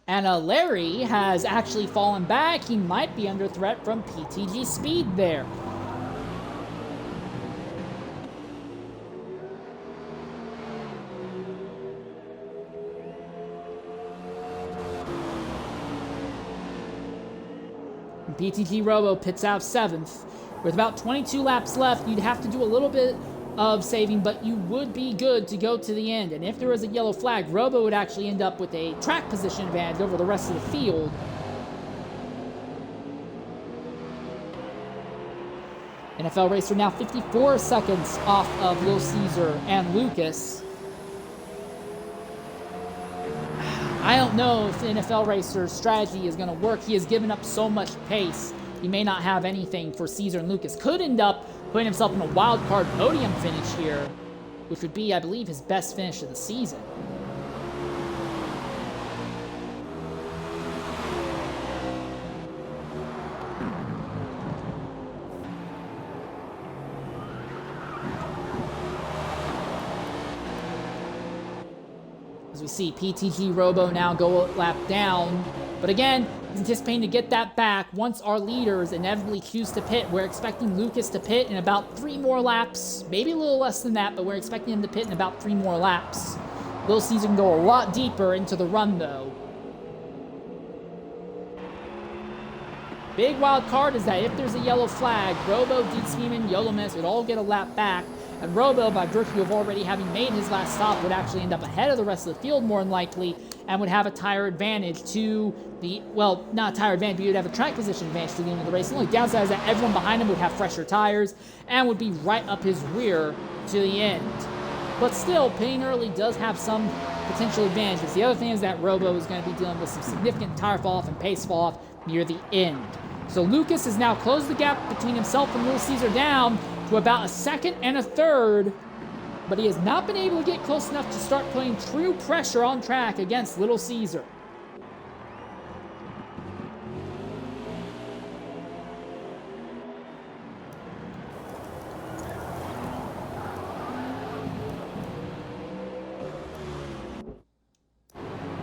A: And Larry has actually fallen back. He might be under threat from PTG speed there. And PTG Robo pits out 7th. With about 22 laps left, you'd have to do a little bit of saving, but you would be good to go to the end. And if there was a yellow flag, Robo would actually end up with a track position advantage over the rest of the field. NFL Racer now 54 seconds off of Little Caesar and Lucas. I don't know if the NFL Racer's strategy is going to work. He has given up so much pace. He may not have anything for Caesar and Lucas. Could end up putting himself in a wild card podium finish here, which would be, I believe, his best finish of the season. As we see PTG Robo now go a lap down, but again, he's anticipating to get that back once our leaders inevitably choose to pit. We're expecting Lucas to pit in about 3 more laps, maybe a little less than that, but we're expecting him to pit in about 3 more laps. Little Caesar can go a lot deeper into the run, though. Big wild card is that if there's a yellow flag, Robo, Dietzman, Yolomis would all get a lap back, and Robo, by virtue of already having made his last stop, would actually end up ahead of the rest of the field more than likely, and would have a tire advantage to the, well, not a tire advantage, but he would have a track position advantage to the end of the race. The only downside is that everyone behind him would have fresher tires and would be right up his rear to the end. But still, pitting early does have some potential advantages. The other thing is that Robo is going to be dealing with some significant tire fall off and pace fall off near the end. So Lucas has now closed the gap between himself and Little Caesar down to about a 2nd and a 3rd, but he has not been able to get close enough to start putting true pressure on track against Little Caesar.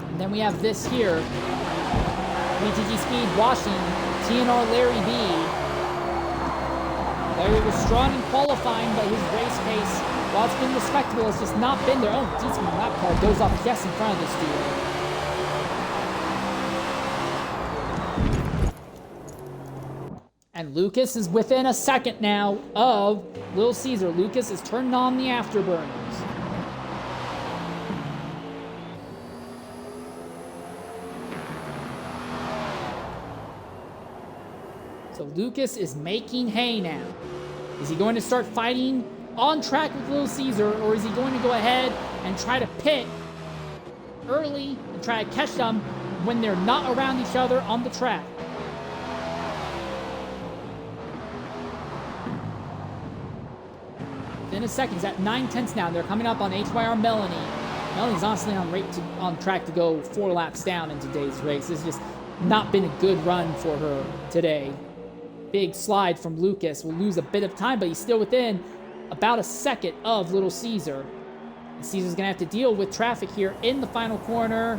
A: And then we have this here. PTG Speed washing TNR LarryB. Larry was strong in qualifying, but his race pace, while it's been respectable, has just not been there. Oh, Dietzman lap car goes off just in front of this duo. And Lucas is within a 2nd now of Little Caesar. Lucas is turning on the afterburners. So Lucas is making hay now. Is he going to start fighting on track with Little Caesar, or is he going to go ahead and try to pit early and try to catch them when they're not around each other on the track? Within a second, he's at 9/10 now. They're coming up on HYR Melanie. Melanie's honestly on track to go 4 laps down in today's race. It's just not been a good run for her today. Big slide from Lucas. Will lose a bit of time, but he's still within about a 2nd of Little Caesar. And Caesar's going to have to deal with traffic here in the final corner.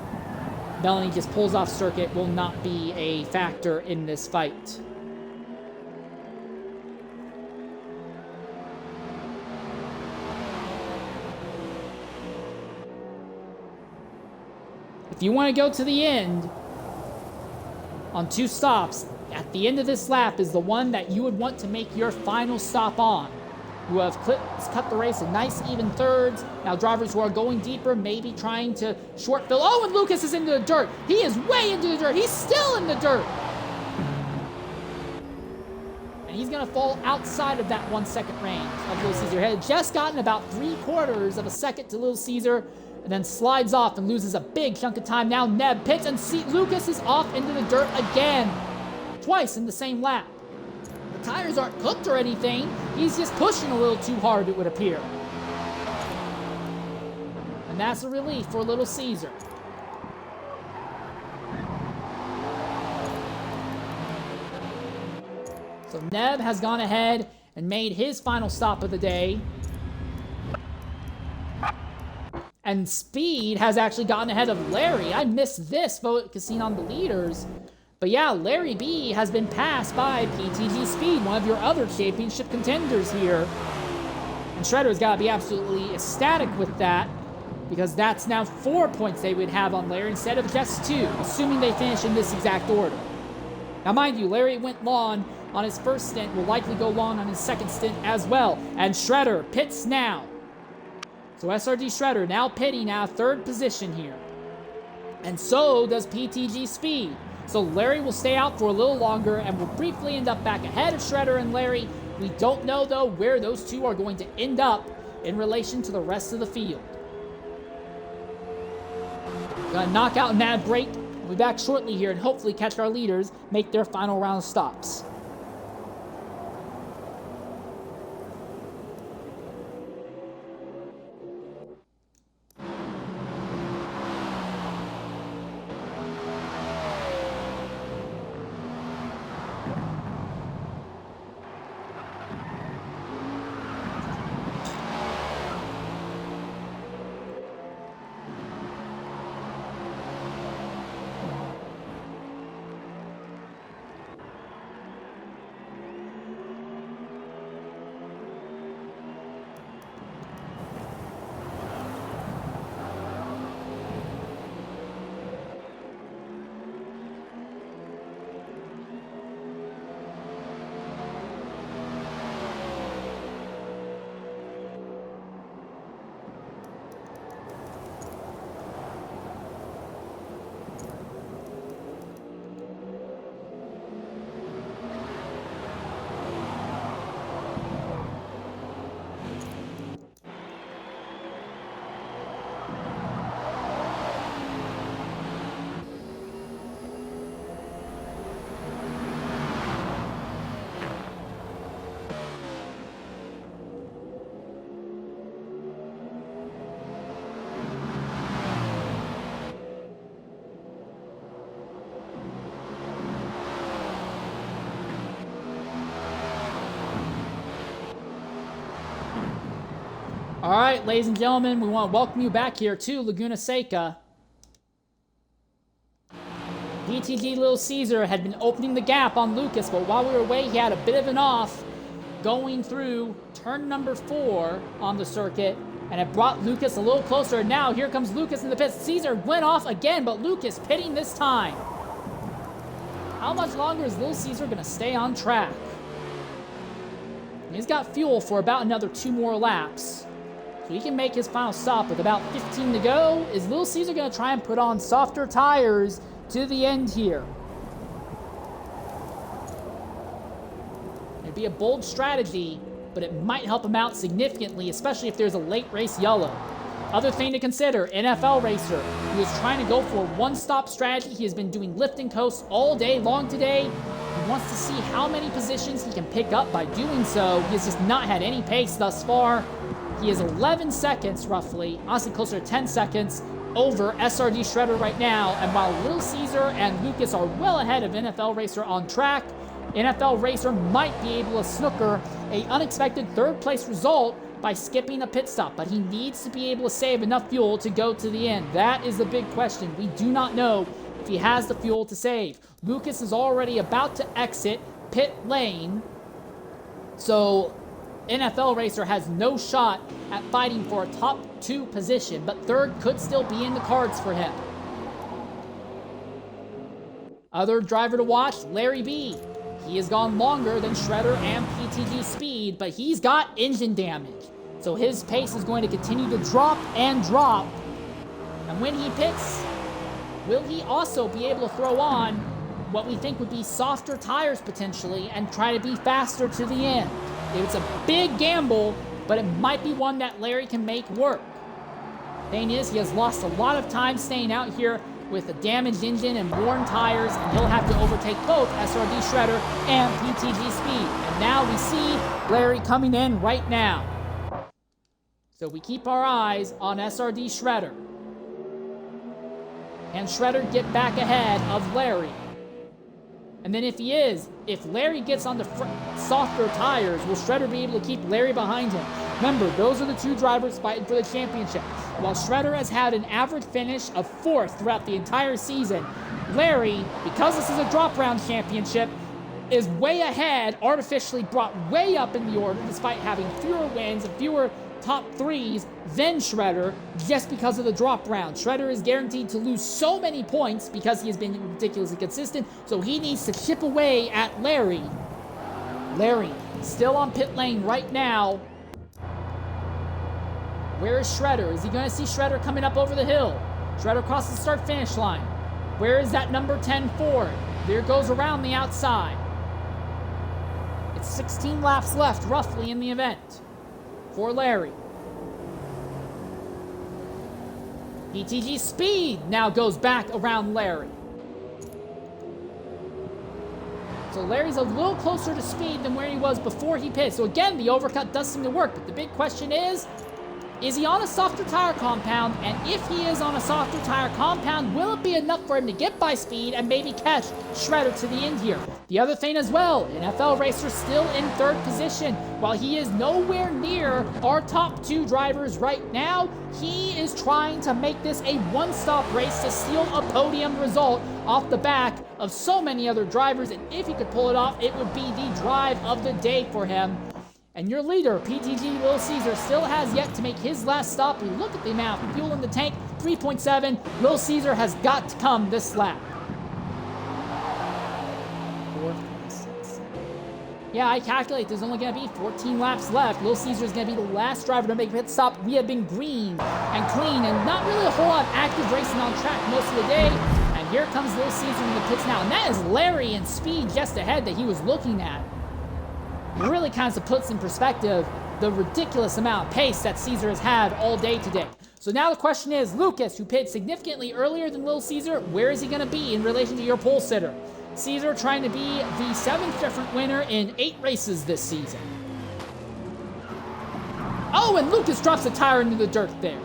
A: Melanie just pulls off circuit. Will not be a factor in this fight. If you want to go to the end on 2 stops, at the end of this lap is the one that you would want to make your final stop on. You have cut the race in nice even thirds. Now drivers who are going deeper, maybe trying to short fill. Oh, and Lucas is into the dirt. He is way into the dirt. He's still in the dirt. And he's going to fall outside of that 1 second range of Little Caesar. He had just gotten about 3/4 of a second to Little Caesar, and then slides off and loses a big chunk of time. Now Neb pits, and Lucas is off into the dirt again. Twice in the same lap. The tires aren't cooked or anything. He's just pushing a little too hard, it would appear. And that's a relief for Little Caesar. So Neb has gone ahead and made his final stop of the day. And Speed has actually gotten ahead of Larry. I missed this focusing on the leaders. But yeah, LarryB has been passed by PTG Speed, one of your other championship contenders here. And Shredder's got to be absolutely ecstatic with that, because that's now 4 points they would have on Larry instead of just 2, assuming they finish in this exact order. Now, mind you, Larry went long on his first stint, will likely go long on his second stint as well. And Shredder pits now. So SRD Shredder now pitting out third position here. And so does PTG Speed. So Larry will stay out for a little longer and will briefly end up back ahead of Shredder and Larry. We don't know, though, where those two are going to end up in relation to the rest of the field. Gonna knock out an ad break. We'll be back shortly here and hopefully catch our leaders make their final round stops. All right, ladies and gentlemen, we want to welcome you back here to Laguna Seca. PTG Little Caesar had been opening the gap on Lucas, but while we were away, he had a bit of an off going through turn number 4 on the circuit, and it brought Lucas a little closer. And now here comes Lucas in the pits. Caesar went off again, but Lucas pitting this time. How much longer is Little Caesar going to stay on track? He's got fuel for about another 2 more laps. So he can make his final stop with about 15 to go. Is Little Caesar going to try and put on softer tires to the end here? It'd be a bold strategy, but it might help him out significantly, especially if there's a late race yellow. Other thing to consider, NFL racer. He was trying to go for a one-stop strategy. He has been doing lift and coast all day long today. He wants to see how many positions he can pick up by doing so. He has just not had any pace thus far. He is 11 seconds, roughly, honestly closer to 10 seconds, over SRD Shredder right now. And while Little Caesar and Lucas are well ahead of NFL Racer on track, NFL Racer might be able to snooker a unexpected third-place result by skipping a pit stop. But he needs to be able to save enough fuel to go to the end. That is the big question. We do not know if he has the fuel to save. Lucas is already about to exit pit lane, so NFL Racer has no shot at fighting for a top 2 position, but third could still be in the cards for him. Other driver to watch, LarryB. He has gone longer than Shredder and PTG Speed, but he's got engine damage. So his pace is going to continue to drop and drop. And when he pits, will he also be able to throw on what we think would be softer tires potentially and try to be faster to the end? It's a big gamble, but it might be one that Larry can make work. Thing is, he has lost a lot of time staying out here with a damaged engine and worn tires, and he'll have to overtake both SRD Shredder and PTG Speed. And now we see Larry coming in right now. So we keep our eyes on SRD Shredder. Can Shredder get back ahead of Larry? And then if Larry gets on the softer tires, will Shredder be able to keep Larry behind him? Remember, those are the two drivers fighting for the championship. While Shredder has had an average finish of 4th throughout the entire season, Larry, because this is a drop round championship, is way ahead, artificially brought way up in the order despite having fewer wins and fewer top 3s than Shredder just because of the drop round. Shredder is guaranteed to lose so many points because he has been ridiculously consistent, so he needs to chip away at Larry. Larry, still on pit lane right now. Where is Shredder? Is he going to see Shredder coming up over the hill? Shredder crosses the start-finish line. Where is that number 10 Ford? There it goes around the outside. It's 16 laps left, roughly, in the event for Larry. PTG Speed now goes back around Larry. So Larry's a little closer to Speed than where he was before he pitted. So again, the overcut does seem to work, but the big question is he on a softer tire compound? And if he is on a softer tire compound, will it be enough for him to get by Speed and maybe catch Shredder to the end here? The other thing as well, NFL Racer still in 3rd position. While he is nowhere near our top 2 drivers right now, he is trying to make this a one-stop race to steal a podium result off the back of so many other drivers. And if he could pull it off, it would be the drive of the day for him. And your leader, PTG Little Caesar, still has yet to make his last stop. We look at the amount of fuel in the tank, 3.7. Little Caesar has got to come this lap. 4.6. Yeah, I calculate there's only going to be 14 laps left. Little Caesar is going to be the last driver to make a pit stop. We have been green and clean and not really a whole lot of active racing on track most of the day. And here comes Little Caesar in the pits now. And that is Larry and Speed just ahead that he was looking at. Really kind of puts in perspective the ridiculous amount of pace that Caesar has had all day today. So now the question is, Lucas, who pitted significantly earlier than Little Caesar, where is he going to be in relation to your pole sitter? Caesar trying to be the 7th different winner in 8 races this season. Oh, and Lucas drops a tire into the dirt there.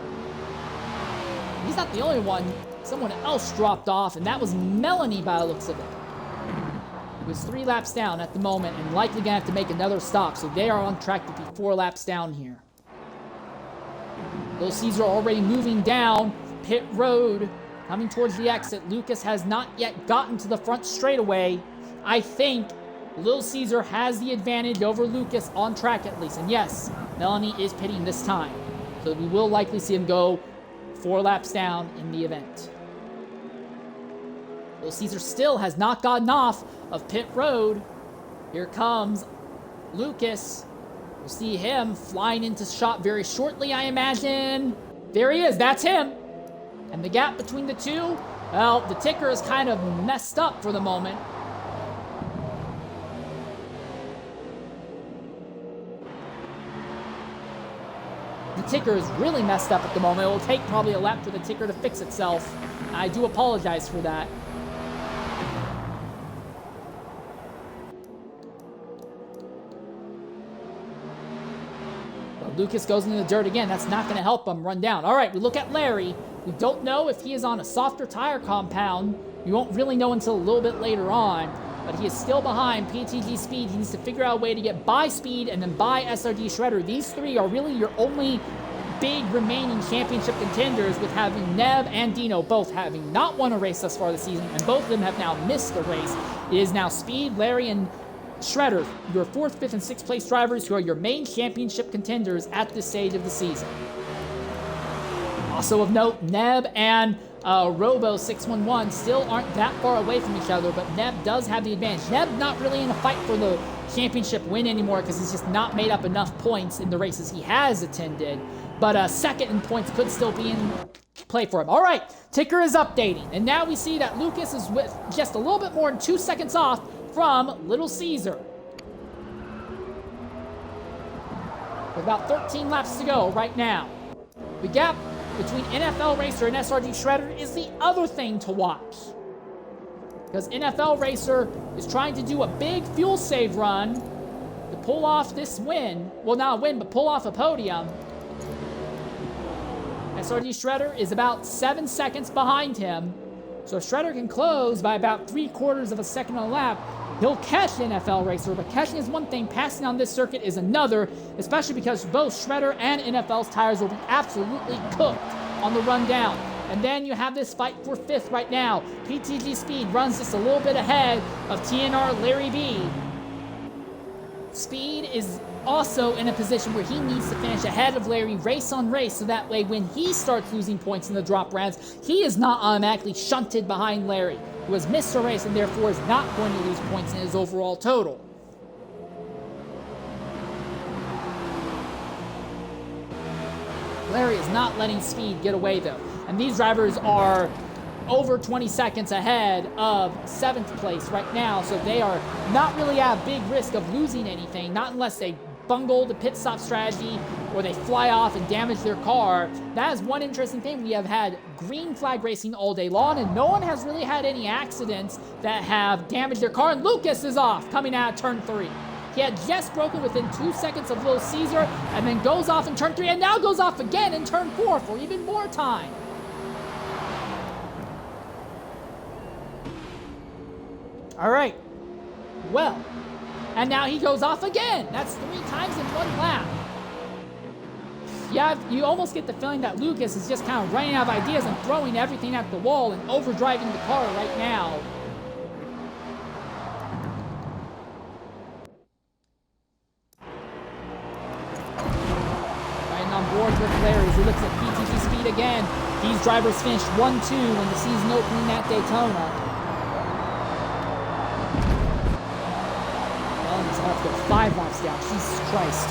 A: He's not the only one. Someone else dropped off, and that was Melanie by the looks of it. He was 3 laps down at the moment and likely going to have to make another stop. So they are on track to be 4 laps down here. Little Caesar already moving down pit road, coming towards the exit. Lucas has not yet gotten to the front straightaway. I think Little Caesar has the advantage over Lucas on track at least. And yes, Melanie is pitting this time. So we will likely see him go 4 laps down in the event. Little Caesar still has not gotten off of pit road. Here comes Lucas. We'll see him flying into shot very shortly, I imagine. There he is. That's him. And the gap between the two, well, the ticker is kind of messed up for the moment. The ticker is really messed up at the moment. It will take probably a lap for the ticker to fix itself. I do apologize for that. Lucas goes into the dirt again. That's not going to help him run down. All right, we look at Larry. We don't know if he is on a softer tire compound. We won't really know until a little bit later on, but he is still behind PTG Speed. He needs to figure out a way to get by Speed and then by SRD Shredder. These 3 are really your only big remaining championship contenders, with having Neb and Dino both having not won a race thus far this season, and both of them have now missed the race. It is now Speed, Larry, and Shredder, your 4th, 5th, and 6th place drivers who are your main championship contenders at this stage of the season. Also of note, Neb and Robo611 still aren't that far away from each other, but Neb does have the advantage. Neb not really in a fight for the championship win anymore because he's just not made up enough points in the races he has attended, but second in points could still be in play for him. All right, ticker is updating, and now we see that Lucas is with just a little bit more than 2 seconds off from Little Caesar. With about 13 laps to go right now. The gap between NFL Racer and SRD Shredder is the other thing to watch. Because NFL Racer is trying to do a big fuel save run to pull off this win. Well, not a win, but pull off a podium. SRD Shredder is about 7 seconds behind him. So if Shredder can close by about 3/4 of a second on a lap, he'll catch NFL Racer. But catching is one thing, passing on this circuit is another, especially because both Shredder and NFL's tires will be absolutely cooked on the run down. And then you have this fight for 5th right now. PTG Speed runs just a little bit ahead of TNR LarryB. Speed is also in a position where he needs to finish ahead of Larry race on race, so that way when he starts losing points in the drop rounds, he is not automatically shunted behind Larry, who has missed a race and therefore is not going to lose points in his overall total. Larry is not letting Speed get away though, and these drivers are over 20 seconds ahead of 7th place right now, so they are not really at a big risk of losing anything, not unless they bungle the pit stop strategy or they fly off and damage their car. That is one interesting thing. We have had green flag racing all day long, and no one has really had any accidents that have damaged their car, and Lucas is off coming out of turn 3. He had just broken within 2 seconds of Little Caesar, and then goes off in turn 3, and now goes off again in turn 4 for even more time. All right, well, and now he goes off again. That's 3 times in 1 lap. Yeah, you almost get the feeling that Lucas is just kind of running out of ideas and throwing everything at the wall and overdriving the car right now. Riding on board with Larry as he looks at PTG Speed again. These drivers finished 1-2 when the season opening at Daytona. I have to go 5 laps down. Jesus Christ.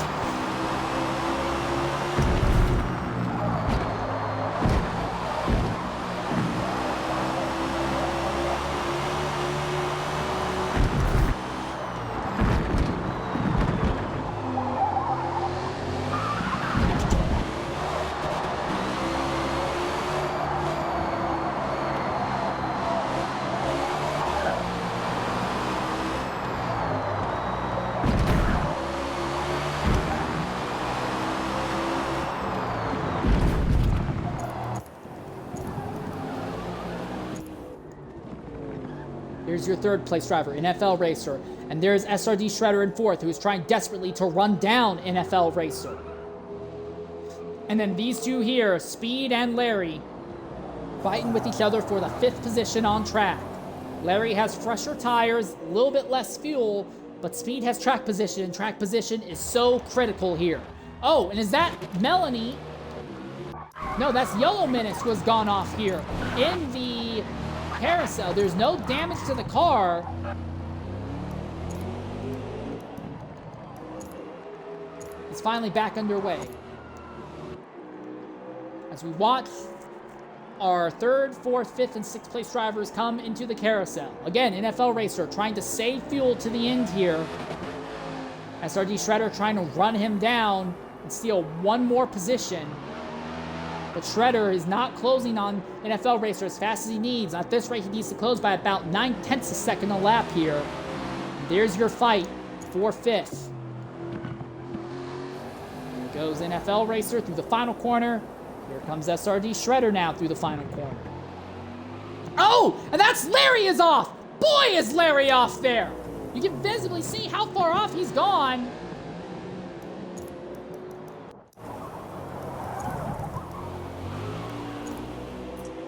A: Here's your 3rd place driver, NFL Racer. And there's SRD Shredder in 4th, who is trying desperately to run down NFL Racer. And then these two here, Speed and Larry, fighting with each other for the 5th position on track. Larry has fresher tires, a little bit less fuel, but Speed has track position, and track position is so critical here. Oh, and is that Melanie? No, that's Yellow Menace who has gone off here in the carousel. There's no damage to the car. It's finally back underway. As we watch our 3rd, 4th, 5th, and 6th place drivers come into the carousel. Again, NFL Racer trying to save fuel to the end here. SRD Shredder trying to run him down and steal 1 more position. But Shredder is not closing on NFL Racer as fast as he needs. At this rate, he needs to close by about 9/10 a second a lap here. And there's your fight for 5th. Here goes NFL Racer through the final corner. Here comes SRD Shredder now through the final corner. Oh, and that's Larry is off. Boy, is Larry off there. You can visibly see how far off he's gone.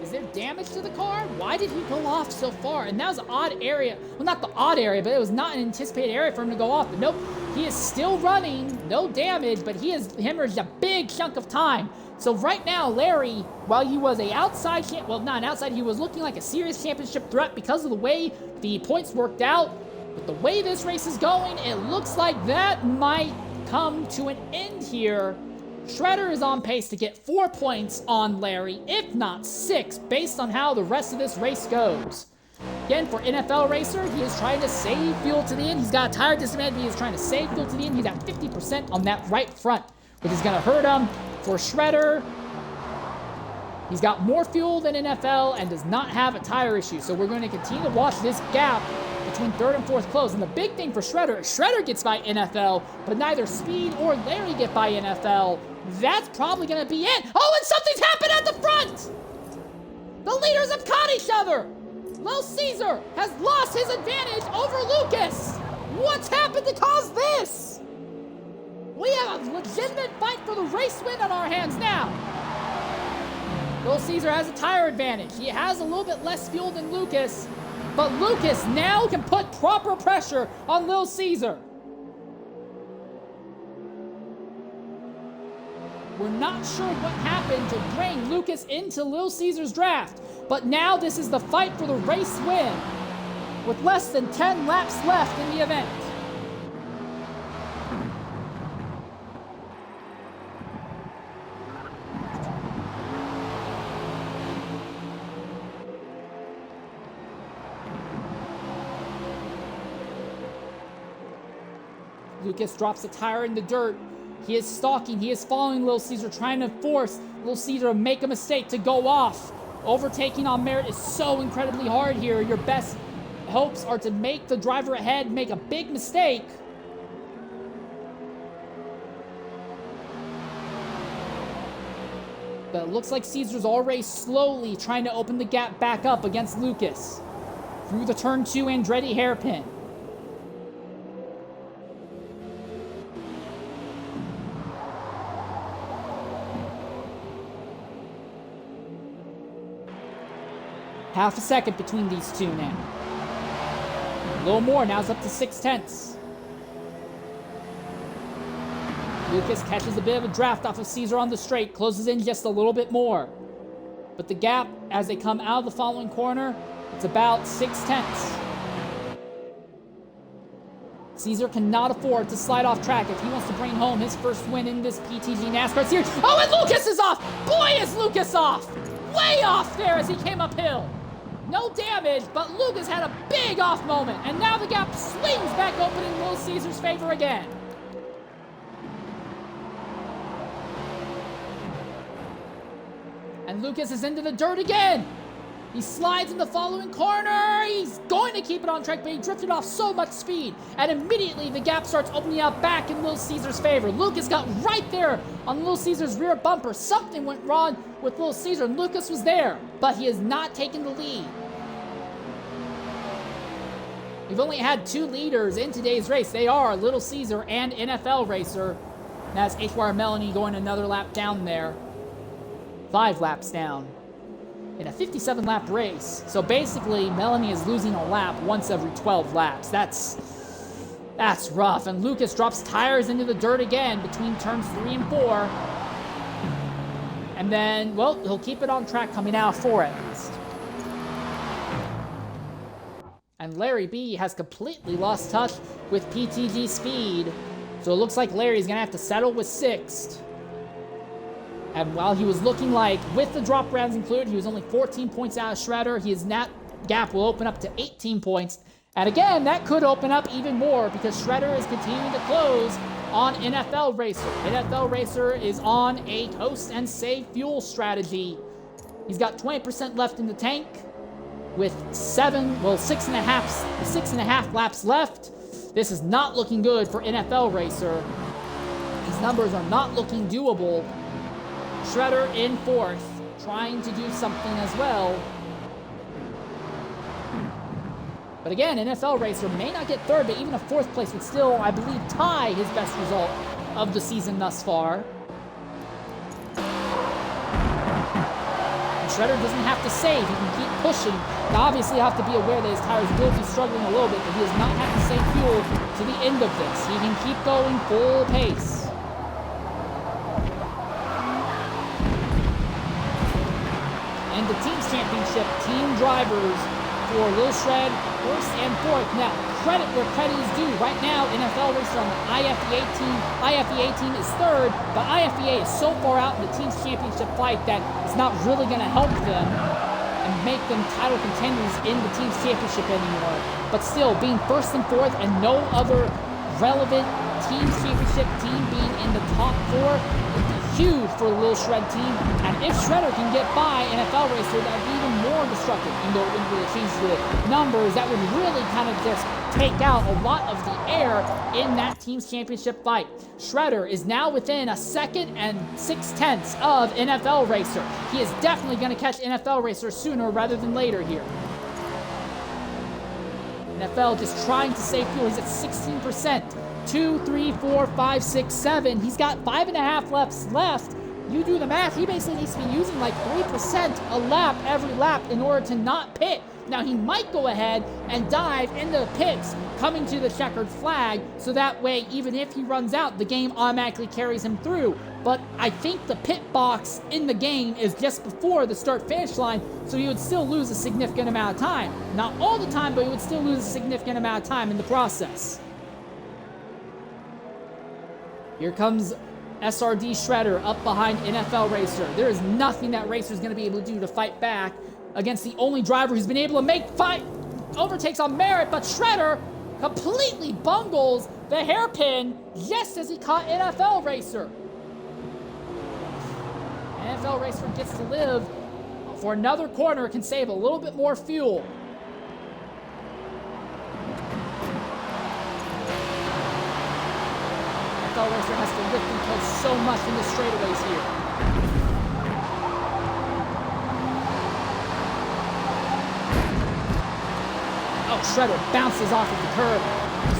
A: Is there damage to the car? Why did he go off so far? And that was an odd area. Well, not the odd area, but it was not an anticipated area for him to go off. But nope, he is still running. No damage, but he has hemorrhaged a big chunk of time. So right now, Larry, while he was a outside well, not an outside, he was looking like a serious championship threat because of the way the points worked out. But the way this race is going, it looks like that might come to an end here. Shredder is on pace to get 4 points on Larry, if not 6, based on how the rest of this race goes. Again, for NFL Racer, he is trying to save fuel to the end. He's got a tire disadvantage, he is trying to save fuel to the end. He's at 50% on that right front, which is going to hurt him. For Shredder, He's got more fuel than NFL and does not have a tire issue. So we're going to continue to watch this gap between third and fourth close. And the big thing for Shredder, Shredder gets by NFL, but neither Speed or Larry get by NFL. That's probably going to be it. Oh, and something's happened at the front! The leaders have caught each other! Lil Caesar has lost his advantage over Lucas! What's happened to cause this? We have a legitimate fight for the race win on our hands now. Lil Caesar has a tire advantage. He has a little bit less fuel than Lucas, but Lucas now can put proper pressure on Lil Caesar. We're not sure what happened to bring Lucas into Lil Caesar's draft, but now this is the fight for the race win with less than 10 laps left in the event. Lucas drops a tire in the dirt. He is stalking. He is following Lil Caesar, trying to force Lil Caesar to make a mistake, to go off. Overtaking on merit is so incredibly hard here. Your best hopes are to make the driver ahead make a big mistake. But it looks like Caesar's already slowly trying to open the gap back up against Lucas through the turn 2 Andretti hairpin. Half a second between these two now. A little more, now it's up to 6/10. Lucas catches a bit of a draft off of Caesar on the straight, closes in just a little bit more. But the gap, as they come out of the following corner, it's about 6/10. Caesar cannot afford to slide off track if he wants to bring home his first win in this PTG NASCAR series. Oh, and Lucas is off! Boy, is Lucas off! Way off there as he came uphill. No damage, but Lucas had a big off moment, and now the gap swings back open in Lil Caesar's favor again. And Lucas is into the dirt again. He slides in the following corner. He's going to keep it on track, but he drifted off so much speed. And immediately the gap starts opening up back in Lil Caesar's favor. Lucas got right there on Lil Caesar's rear bumper. Something went wrong with Lil Caesar, and Lucas was there, but he has not taken the lead. We've only had 2 leaders in today's race. They are Lil Caesar and NFL Racer. That's HYR Melanie going another lap down there. 5 laps down in a 57-lap race. So basically, Melanie is losing a lap once every 12 laps. That's rough. And Lucas drops tires into the dirt again between turns 3 and 4. And then, well, he'll keep it on track coming out of 4 at least. And LarryB has completely lost touch with PTG speed. So it looks like Larry's going to have to settle with 6th. And while he was looking like, with the drop rounds included, he was only 14 points out of Shredder, that gap will open up to 18 points. And again, that could open up even more because Shredder is continuing to close on NFL Racer. NFL Racer is on a toast and save fuel strategy. He's got 20% left in the tank with 6.5 laps left. This is not looking good for NFL Racer. These numbers are not looking doable. Shredder in 4th, trying to do something as well. But again, NFL Racer may not get 3rd, but even a 4th place would still, I believe, tie his best result of the season thus far. And Shredder doesn't have to save, he can keep pushing. Now obviously you have to be aware that his tires will be struggling a little bit, but he does not have to save fuel to the end of this. He can keep going full pace. And the Teams Championship, team drivers for Lil Shred, 1st and 4th. Now, credit where credit is due. Right now, NFL Racer on the IFEA team is 3rd, but IFEA is so far out in the Teams Championship fight that it's not really going to help them and make them title contenders in the Teams Championship anymore. But still, being 1st and 4th and no other relevant Teams Championship team being in the top 4 would be huge for the Lil Shred team. And if Shredder can get by NFL Racer, that would be even more destructive. Even though it wouldn't really change the numbers, that would really kind of just take out a lot of the air in that team's championship fight. Shredder is now within a second and 6/10 of NFL Racer. He is definitely going to catch NFL Racer sooner rather than later here. NFL just trying to save fuel. He's at 16%. 2, 3, 4, 5, 6, 7. He's got 5.5 laps left. You do the math. He basically needs to be using like 3% a lap every lap in order to not pit. Now, he might go ahead and dive into the pits coming to the checkered flag, so that way, even if he runs out, the game automatically carries him through. But I think the pit box in the game is just before the start-finish line, so he would still lose a significant amount of time. Not all the time, but he would still lose a significant amount of time in the process. Here comes SRD Shredder up behind NFL Racer. There is nothing that Racer is going to be able to do to fight back against the only driver who's been able to make overtakes on merit, but Shredder completely bungles the hairpin just as he caught NFL Racer. NFL Racer gets to live for another corner, can save a little bit more fuel. NFL Racer has to lift and kill so much in the straightaways here. Oh, Shredder bounces off of the curb.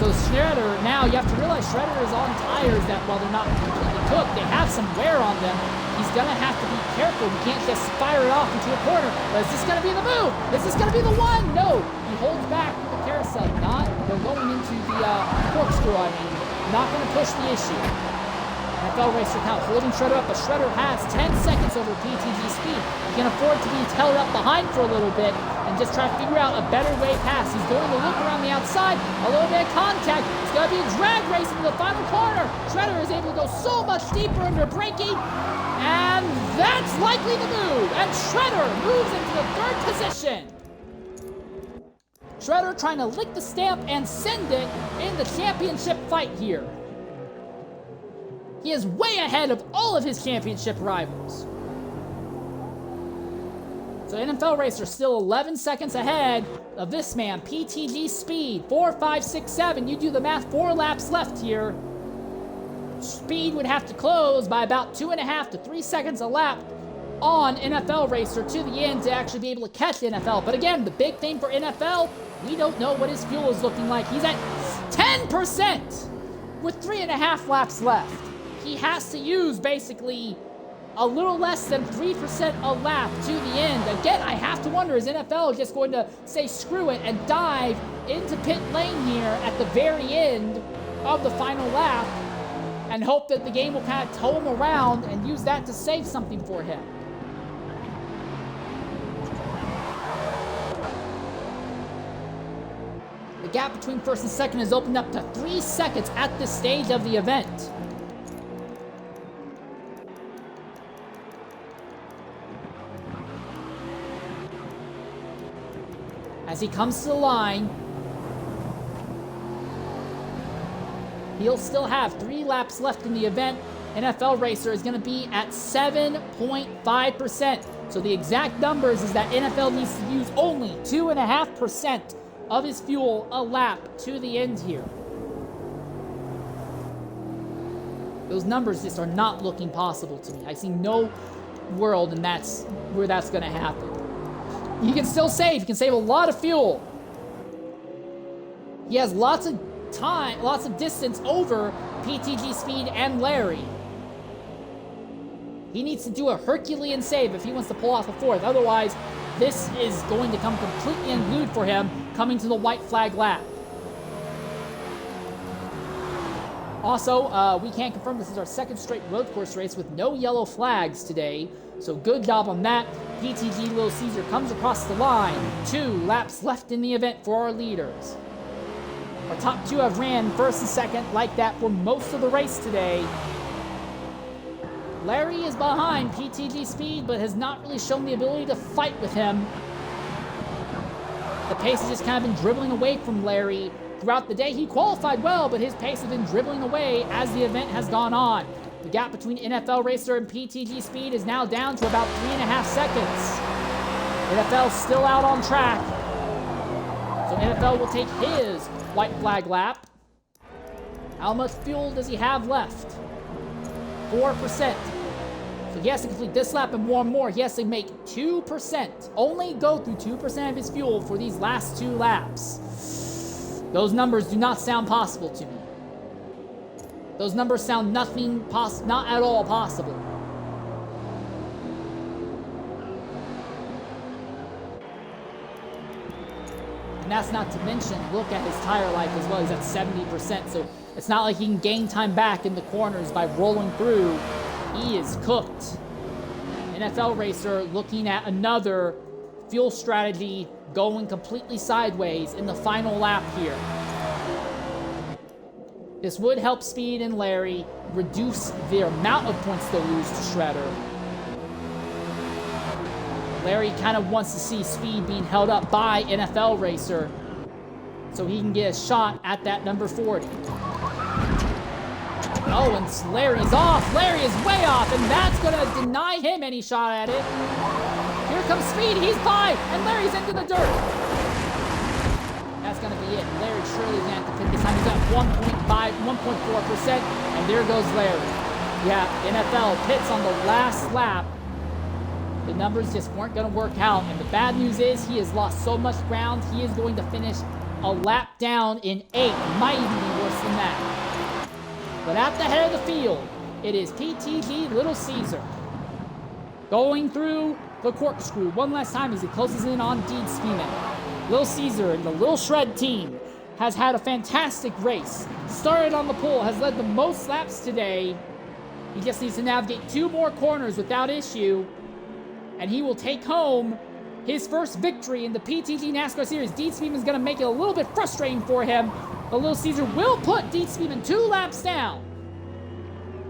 A: So Shredder, now you have to realize Shredder is on tires that, while they're not completely cooked, they have some wear on them. He's going to have to be careful. He can't just fire it off into a corner. But is this going to be the move? Is this going to be the one? No. He holds back with the carousel. They're going into the corkscrew, Not going to push the issue. NFL Racer now holding Shredder up, but Shredder has 10 seconds over PTG speed. He can afford to be held up behind for a little bit and just try to figure out a better way past. He's going to look around the outside, a little bit of contact. It's going to be a drag race into the final corner. Shredder is able to go so much deeper under braking, and that's likely the move. And Shredder moves into the third position. Shredder trying to lick the stamp and send it in the championship fight here. He is way ahead of all of his championship rivals. So NFL Racer still 11 seconds ahead of this man. PTG speed, 4, 5, 6, 7. You do the math, 4 laps left here. Speed would have to close by about 2.5 to 3 seconds a lap on NFL Racer to the end to actually be able to catch NFL. But again, the big thing for NFL, we don't know what his fuel is looking like. He's at 10% with 3.5 laps left. He has to use basically a little less than 3% a lap to the end. Again, I have to wonder, is NFL just going to say screw it and dive into pit lane here at the very end of the final lap and hope that the game will kind of tow him around and use that to save something for him? The gap between first and second is opened up to 3 seconds at this stage of the event. As he comes to the line, he'll still have 3 laps left in the event. NFL Racer is going to be at 7.5%. So the exact numbers is that NFL needs to use only 2.5% of his fuel a lap to the end here. Those numbers just are not looking possible to me. I see no world, and that's where that's going to happen. He can still save. He can save a lot of fuel. He has lots of time, lots of distance over PTG Speed and Larry. He needs to do a Herculean save if he wants to pull off a 4th. Otherwise, this is going to come completely unglued for him coming to the white flag lap. Also, we can't confirm this is our 2nd straight road course race with no yellow flags today. So good job on that. PTG Little Caesar comes across the line. 2 laps left in the event for our leaders. Our top 2 have ran 1st and 2nd like that for most of the race today. Larry is behind PTG Speed, but has not really shown the ability to fight with him. The pace has just kind of been dribbling away from Larry throughout the day. He qualified well, but his pace has been dribbling away as the event has gone on. The gap between NFL Racer and PTG Speed is now down to about 3.5 seconds. NFL's still out on track. So NFL will take his white flag lap. How much fuel does he have left? 4%. So he has to complete this lap and one more. He has to make 2%. Only go through 2% of his fuel for these last 2 laps. Those numbers do not sound possible to me. Those numbers sound not at all possible. And that's not to mention, look at his tire life as well. He's at 70%, so it's not like he can gain time back in the corners by rolling through. He is cooked. NFL Racer looking at another fuel strategy going completely sideways in the final lap here. This would help Speed and Larry reduce the amount of points they'll lose to Shredder. Larry kind of wants to see Speed being held up by NFL Racer so he can get a shot at that number 40. Oh, and Larry's off. Larry is way off, and that's going to deny him any shot at it. Here comes Speed. He's by, and Larry's into the dirt. That's going to be it. Larry surely going to have to pit this time. He's at 1.4%, and there goes Larry. Yeah, NFL pits on the last lap. The numbers just weren't going to work out, and the bad news is he has lost so much ground, he is going to finish a lap down in 8th. Might even be worse than that. But at the head of the field, it is PTG Little Caesar going through the corkscrew one last time as he closes in on Deed Speeman. Little Caesar and the Little Shred team has had a fantastic race. Started on the pole, has led the most laps today. He just needs to navigate 2 more corners without issue, and he will take home his first victory in the PTG NASCAR Series. Deed Speeman's going to make it a little bit frustrating for him. But Little Caesar will put Deed Speeman 2 laps down.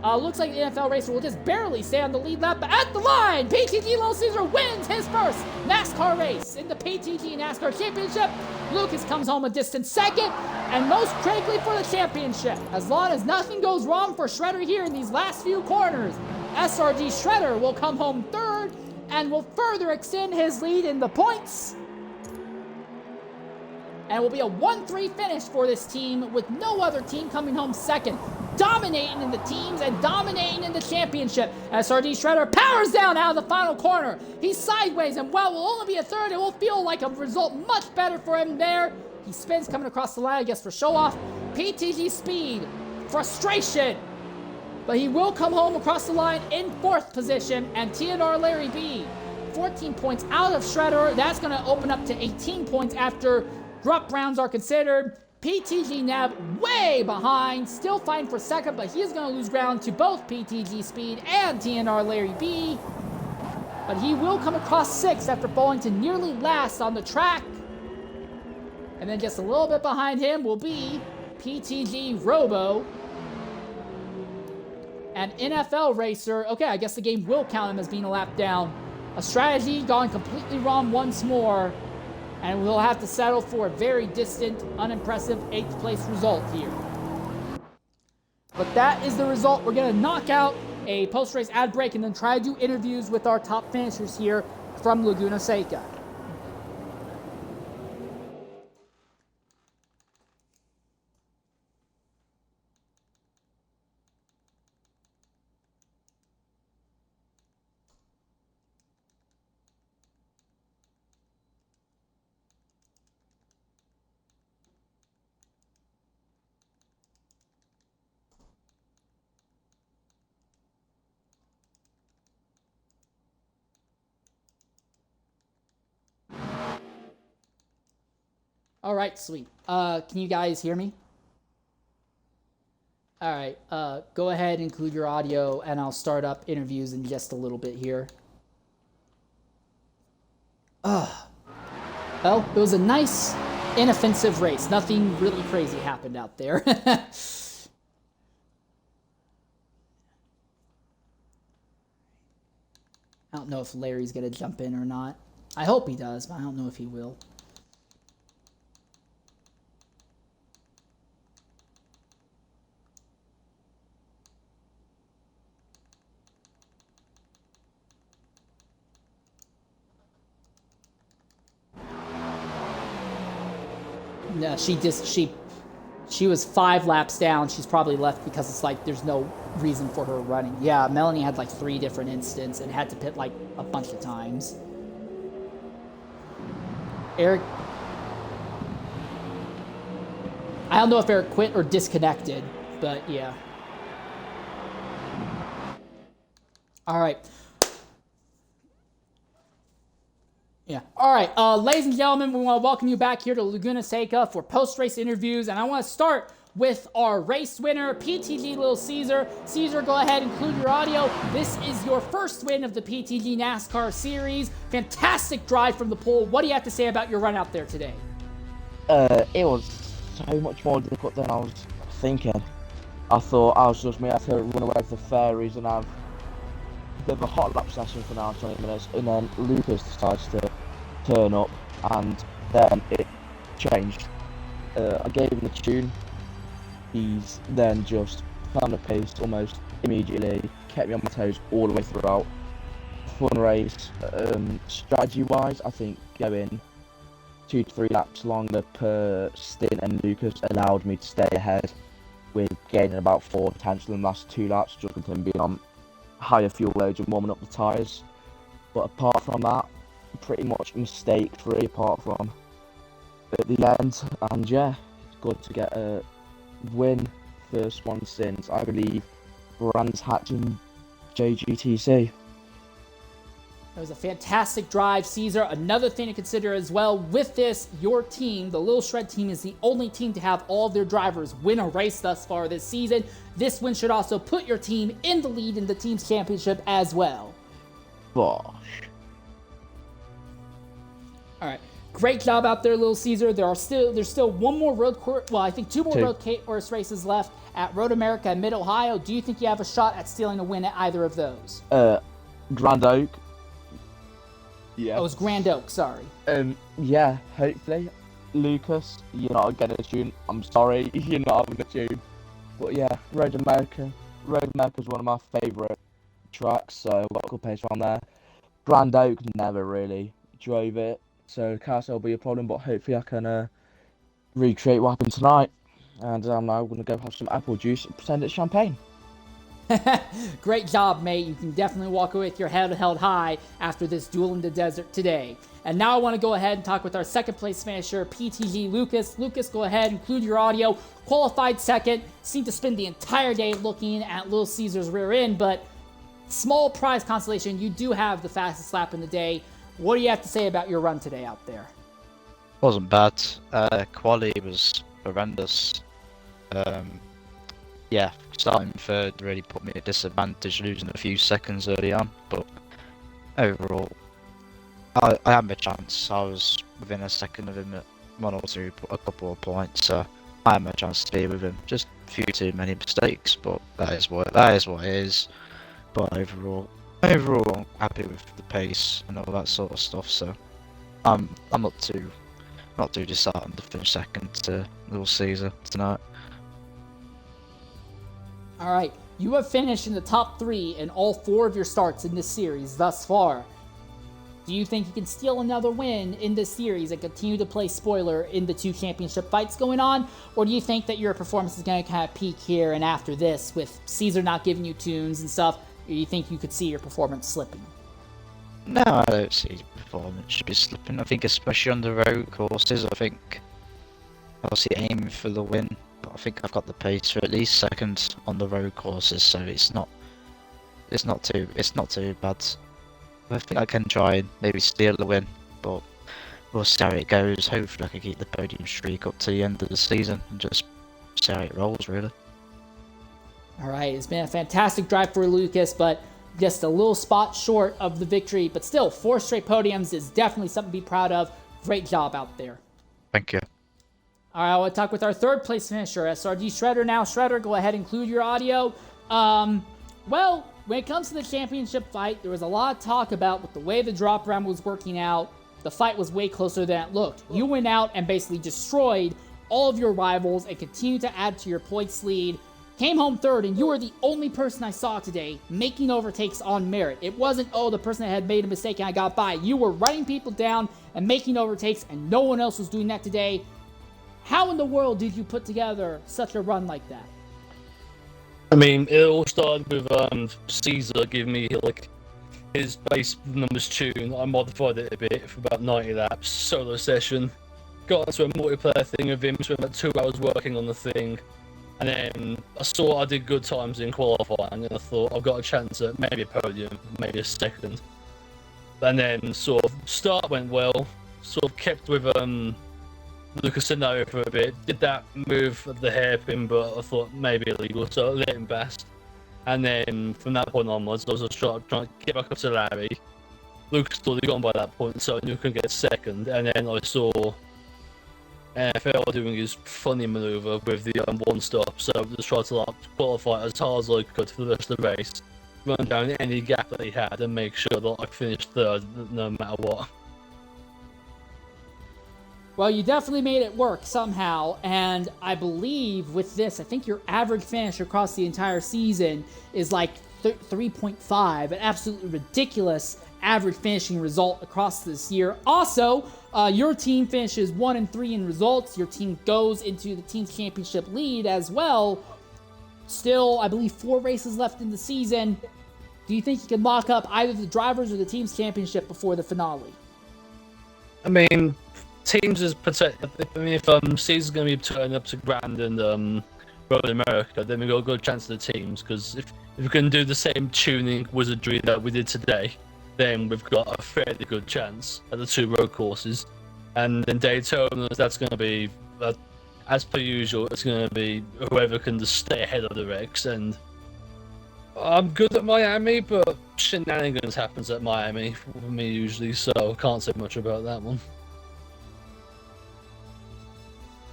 A: Looks like the NFL Racer will just barely stay on the lead lap, but at the line, PTG Little Caesar wins his first NASCAR race in the PTG NASCAR Championship. Lucas comes home a distant second, and most critically for the championship, as long as nothing goes wrong for Shredder here in these last few corners, SRD Shredder will come home 3rd and will further extend his lead in the points. And it will be a 1-3 finish for this team, with no other team coming home 2nd. Dominating in the teams and dominating in the championship. SRD Shredder powers down out of the final corner. He's sideways, and while it will only be a 3rd, it will feel like a result much better for him there. He spins coming across the line, I guess, for show-off. PTG Speed, frustration. But he will come home across the line in 4th position, and TNR LarryB, 14 points out of Shredder. That's going to open up to 18 points after drop rounds are considered. PTG Neb way behind, still fighting for 2nd, but he is going to lose ground to both PTG Speed and TNR LarryB. But he will come across 6th after falling to nearly last on the track. And then just a little bit behind him will be PTG Robo. And NFL Racer, okay, I guess the game will count him as being a lap down. A strategy gone completely wrong once more. And we'll have to settle for a very distant, unimpressive 8th place result here. But that is the result. We're going to knock out a post-race ad break and then try to do interviews with our top finishers here from Laguna Seca. All right, sweet. Can you guys hear me? All right, go ahead and include your audio, and I'll start up interviews in just a little bit here. Well, it was a nice, inoffensive race. Nothing really crazy happened out there. I don't know if Larry's going to jump in or not. I hope he does, but I don't know if he will. No, she was 5 laps down. She's probably left because it's like there's no reason for her running. Yeah, Melanie had like 3 different incidents and had to pit like a bunch of times. Eric, I don't know if Eric quit or disconnected, but yeah. All right. Yeah. All right, ladies and gentlemen, we want to welcome you back here to Laguna Seca for post-race interviews, and I want to start with our race winner, PTG Little Caesar. Caesar, go ahead and include your audio. This is your first win of the PTG NASCAR series. Fantastic drive from the pole. What do you have to say about your run out there today?
B: It was so much more difficult than I was thinking. I thought I was just going to have to run away to the fairies and have a bit of a hot lap session for now, 20 minutes, and then Lucas decides to turn up, and then it changed. I gave him the tune. He's then just found a pace almost immediately, kept me on my toes all the way throughout. Fun race. Strategy-wise, I think going 2 to 3 laps longer per stint, and Lucas allowed me to stay ahead with gaining about 4 potential in the last 2 laps, just with him being on higher fuel loads and warming up the tyres. But apart from that, pretty much mistake-free apart from at the end. And yeah, it's good to get a win, first one since, I believe, Brands Hatch and JGTC.
A: It was a fantastic drive, Caesar. Another thing to consider as well with this, your team, the Little Shred team, is the only team to have all of their drivers win a race thus far this season. This win should also put your team in the lead in the team's championship as well.
B: Gosh.
A: All right. Great job out there, Little Caesar. There's still one more road course. Well, I think 2 more road course races left at Road America and Mid-Ohio. Do you think you have a shot at stealing a win at either of those?
B: Grand Oak. Yeah.
A: Oh, it was Grand Oak, sorry.
B: Yeah, hopefully. Lucas, you're not getting a tune. I'm sorry, you're not having a tune. But yeah, Road America. Road America is one of my favourite tracks, so I've got a good pace around there. Grand Oak never really drove it, so Castle will be a problem, but hopefully I can recreate what happened tonight. And I'm now going to go have some apple juice and pretend it's champagne.
A: Great job, mate. You can definitely walk away with your head held high after this duel in the desert today. And now I want to go ahead and talk with our second place finisher, PTG Lucas. Lucas, go ahead, include your audio. Qualified second. Seemed to spend the entire day looking at Little Caesar's rear end, but small prize consolation, you do have the fastest lap in the day. What do you have to say about your run today out there?
C: Wasn't bad. Quality was horrendous. Yeah, starting third really put me at disadvantage, losing a few seconds early on, but overall, I had my chance. I was within a second of him at 1 or 2, a couple of points, so I had my chance to be with him. Just a few too many mistakes, but that is what it is. But overall, I'm happy with the pace and all that sort of stuff. So I'm not too disheartened to finish second to Little Caesar tonight.
A: All right, you have finished in the top 3 in all 4 of your starts in this series thus far. Do you think you can steal another win in this series and continue to play spoiler in the 2 championship fights going on? Or do you think that your performance is going to kind of peak here and after this with Caesar not giving you tunes and stuff? Or do you think you could see your performance slipping?
C: No, I don't see performance should be slipping. I think especially on the road courses, I think obviously aiming for the win. But I think I've got the pace for at least second on the road courses, so it's not too bad. I think I can try and maybe steal the win, but we'll see how it goes. Hopefully I can keep the podium streak up to the end of the season and just see how it rolls, really.
A: All right, it's been a fantastic drive for Lucas, but just a little spot short of the victory. But still, 4 straight podiums is definitely something to be proud of. Great job out there.
C: Thank you.
A: All right, I want to talk with our third place finisher, SRD Shredder now. Shredder, go ahead and include your audio. Well, when it comes to the championship fight, there was a lot of talk about with the way the drop round was working out. The fight was way closer than it looked. You went out and basically destroyed all of your rivals and continued to add to your points lead. Came home third, and you were the only person I saw today making overtakes on merit. It wasn't, oh, the person that had made a mistake and I got by. You were running people down and making overtakes, and no one else was doing that today. How in the world did you put together such a run like that?
D: I mean, it all started with Caesar giving me like his base numbers tune. I modified it a bit for about 90 laps, solo session. Got into a multiplayer thing with him, spent about 2 hours working on the thing, and then I saw I did good times in qualifying, and I thought I've got a chance at maybe a podium, maybe a second. And then sort of start went well, sort of kept with Lucas scenario for a bit, did that move at the hairpin, but I thought maybe illegal, so I let him pass. And then from that point onwards, I was just trying to get back up to Larry. Lucas thought he'd gone by that point, so I knew he couldn't get second. And then I saw NFL doing his funny maneuver with the one stop, so I just tried to like qualify as hard as I could for the rest of the race, run down any gap that he had, and make sure that I finished third no matter what.
A: Well, you definitely made it work somehow, and I believe with this, I think your average finish across the entire season is like 3.5, an absolutely ridiculous average finishing result across this year. Also, your team finishes 1-3 in results. Your team goes into the team's championship lead as well. Still, I believe 4 races left in the season. Do you think you can lock up either the drivers or the team's championship before the finale?
D: I mean, teams is protected. I mean, if Caesar's going to be turning up to Grand and Road America, then we've got a good chance of the teams, because if we can do the same tuning wizardry that we did today, then we've got a fairly good chance at the 2 road courses. And in Daytona, that's going to be, as per usual, it's going to be whoever can just stay ahead of the wrecks. And I'm good at Miami, but shenanigans happens at Miami for me usually, so I can't say much about that one.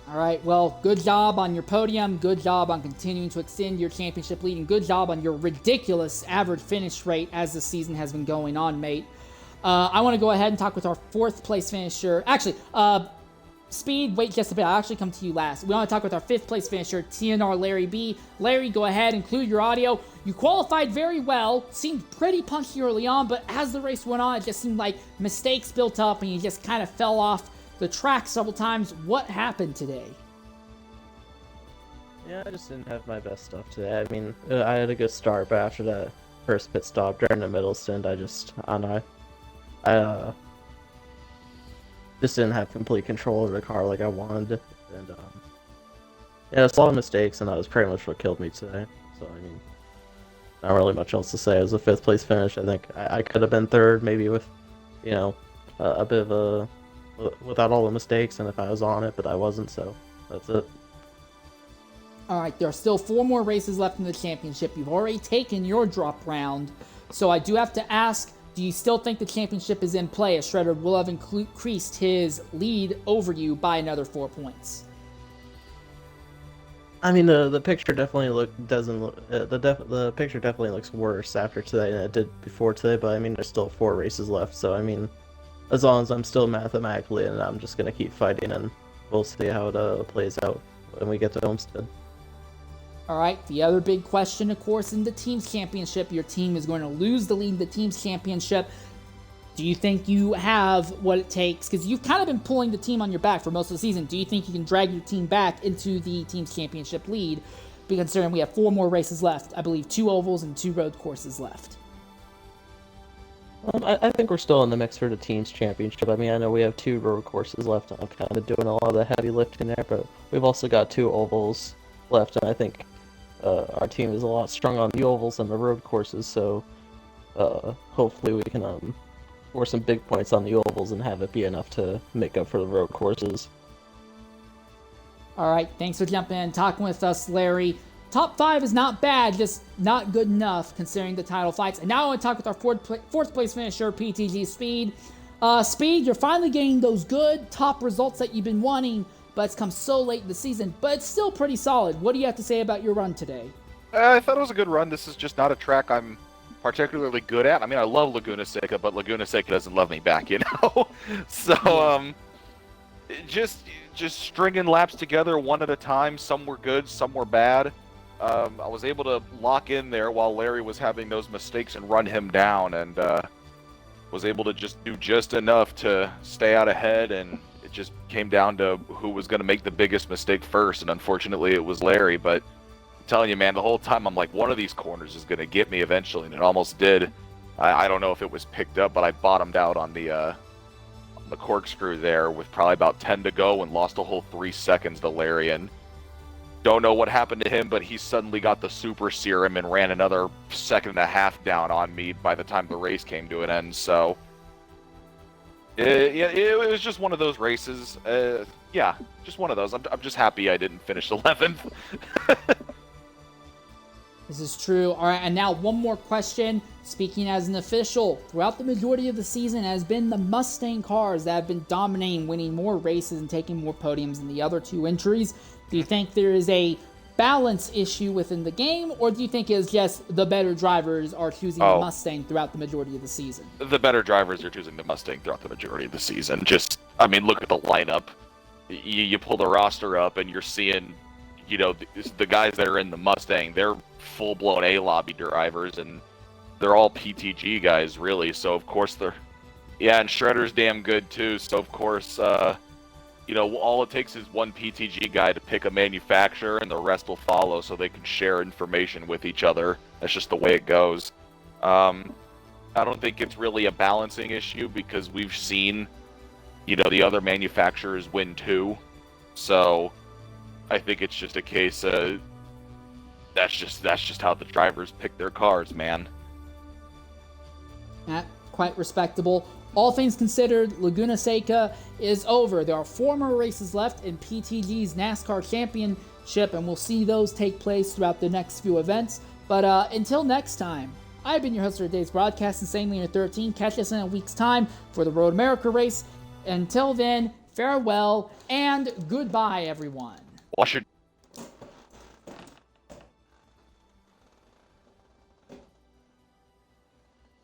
A: All right, well, good job on your podium, good job on continuing to extend your championship lead, and good job on your ridiculous average finish rate as the season has been going on, mate. I want to go ahead and talk with our 4th place finisher. Actually, Speed, wait just a bit. I'll actually come to you last. We want to talk with our 5th place finisher, TNR LarryB. Larry, go ahead, include your audio. You qualified very well, seemed pretty punchy early on, but as the race went on, it just seemed like mistakes built up and you just kind of fell off the track several times. What happened today?
E: Yeah, I just didn't have my best stuff today. I mean, I had a good start, but after that first pit stop during the middle stint, I just didn't have complete control of the car like I wanted, and yeah, it's a lot of mistakes, and that was pretty much what killed me today. So I mean, not really much else to say. It was a 5th place finish. I think I could have been 3rd, maybe with, you know, a bit of a without all the mistakes, and if I was on it, but I wasn't, so that's it.
A: Alright, there are still 4 more races left in the championship. You've already taken your drop round, so I do have to ask, do you still think the championship is in play, as Shredder will have increased his lead over you by another 4 points?
E: I mean, the picture definitely the picture definitely looks worse after today than it did before today, but I mean, there's still 4 races left, so I mean, as long as I'm still mathematically in, I'm just going to keep fighting, and we'll see how it plays out when we get to Homestead.
A: Alright, the other big question, of course, in the team's championship, your team is going to lose the lead in the team's championship. Do you think you have what it takes? Because you've kind of been pulling the team on your back for most of the season. Do you think you can drag your team back into the team's championship lead? Considering we have 4 more races left. I believe 2 ovals and 2 road courses left.
E: I think we're still in the mix for the team's championship. I mean, I know we have 2 road courses left, and I'm kind of doing a lot of the heavy lifting there, but we've also got 2 ovals left, and I think our team is a lot stronger on the ovals than the road courses, so hopefully we can score some big points on the ovals and have it be enough to make up for the road courses.
A: Alright, thanks for jumping in and talking with us, Larry. Top 5 is not bad, just not good enough considering the title fights. And now I want to talk with our 4th place finisher, PTG Speed. Speed, you're finally getting those good top results that you've been wanting, but it's come so late in the season. But it's still pretty solid. What do you have to say about your run today?
F: I thought it was a good run. This is just not a track I'm particularly good at. I mean, I love Laguna Seca, but Laguna Seca doesn't love me back, you know? So, just stringing laps together one at a time. Some were good, some were bad. I was able to lock in there while Larry was having those mistakes and run him down, and was able to just do just enough to stay out ahead, and it just came down to who was going to make the biggest mistake first, and unfortunately it was Larry. But I'm telling you, man, the whole time I'm like, one of these corners is going to get me eventually, and it almost did. I don't know if it was picked up, but I bottomed out on the corkscrew there with probably about 10 to go and lost a whole 3 seconds to Larry. And don't know what happened to him, but he suddenly got the super serum and ran another 1.5 seconds down on me by the time the race came to an end. So it was just one of those races. Yeah, just one of those. I'm just happy I didn't finish 11th.
A: This is true. All right, and now one more question. Speaking as an official, throughout the majority of the season, it has been the Mustang cars that have been dominating, winning more races and taking more podiums than the other two entries. Do you think there is a balance issue within the game, or do you think it's just the better drivers are choosing the Mustang throughout the majority of the season?
F: The better drivers are choosing the Mustang throughout the majority of the season. Just, I mean, look at the lineup. You pull the roster up and you're seeing, you know, the guys that are in the Mustang, they're full-blown A-lobby drivers, and they're all PTG guys, really. So, of course, they're... Yeah, and Shredder's damn good, too. So, of course, you know, all it takes is one PTG guy to pick a manufacturer, and the rest will follow so they can share information with each other. That's just the way it goes. I don't think it's really a balancing issue because we've seen, you know, the other manufacturers win, too. So, I think it's just a case of... That's just how the drivers pick their cars, man.
A: Quite respectable. All things considered, Laguna Seca is over. There are 4 more races left in PTG's NASCAR Championship, and we'll see those take place throughout the next few events. But until next time, I've been your host for today's broadcast, Insanely Near 13. Catch us in a week's time for the Road America race. Until then, farewell and goodbye, everyone.
F: Wash your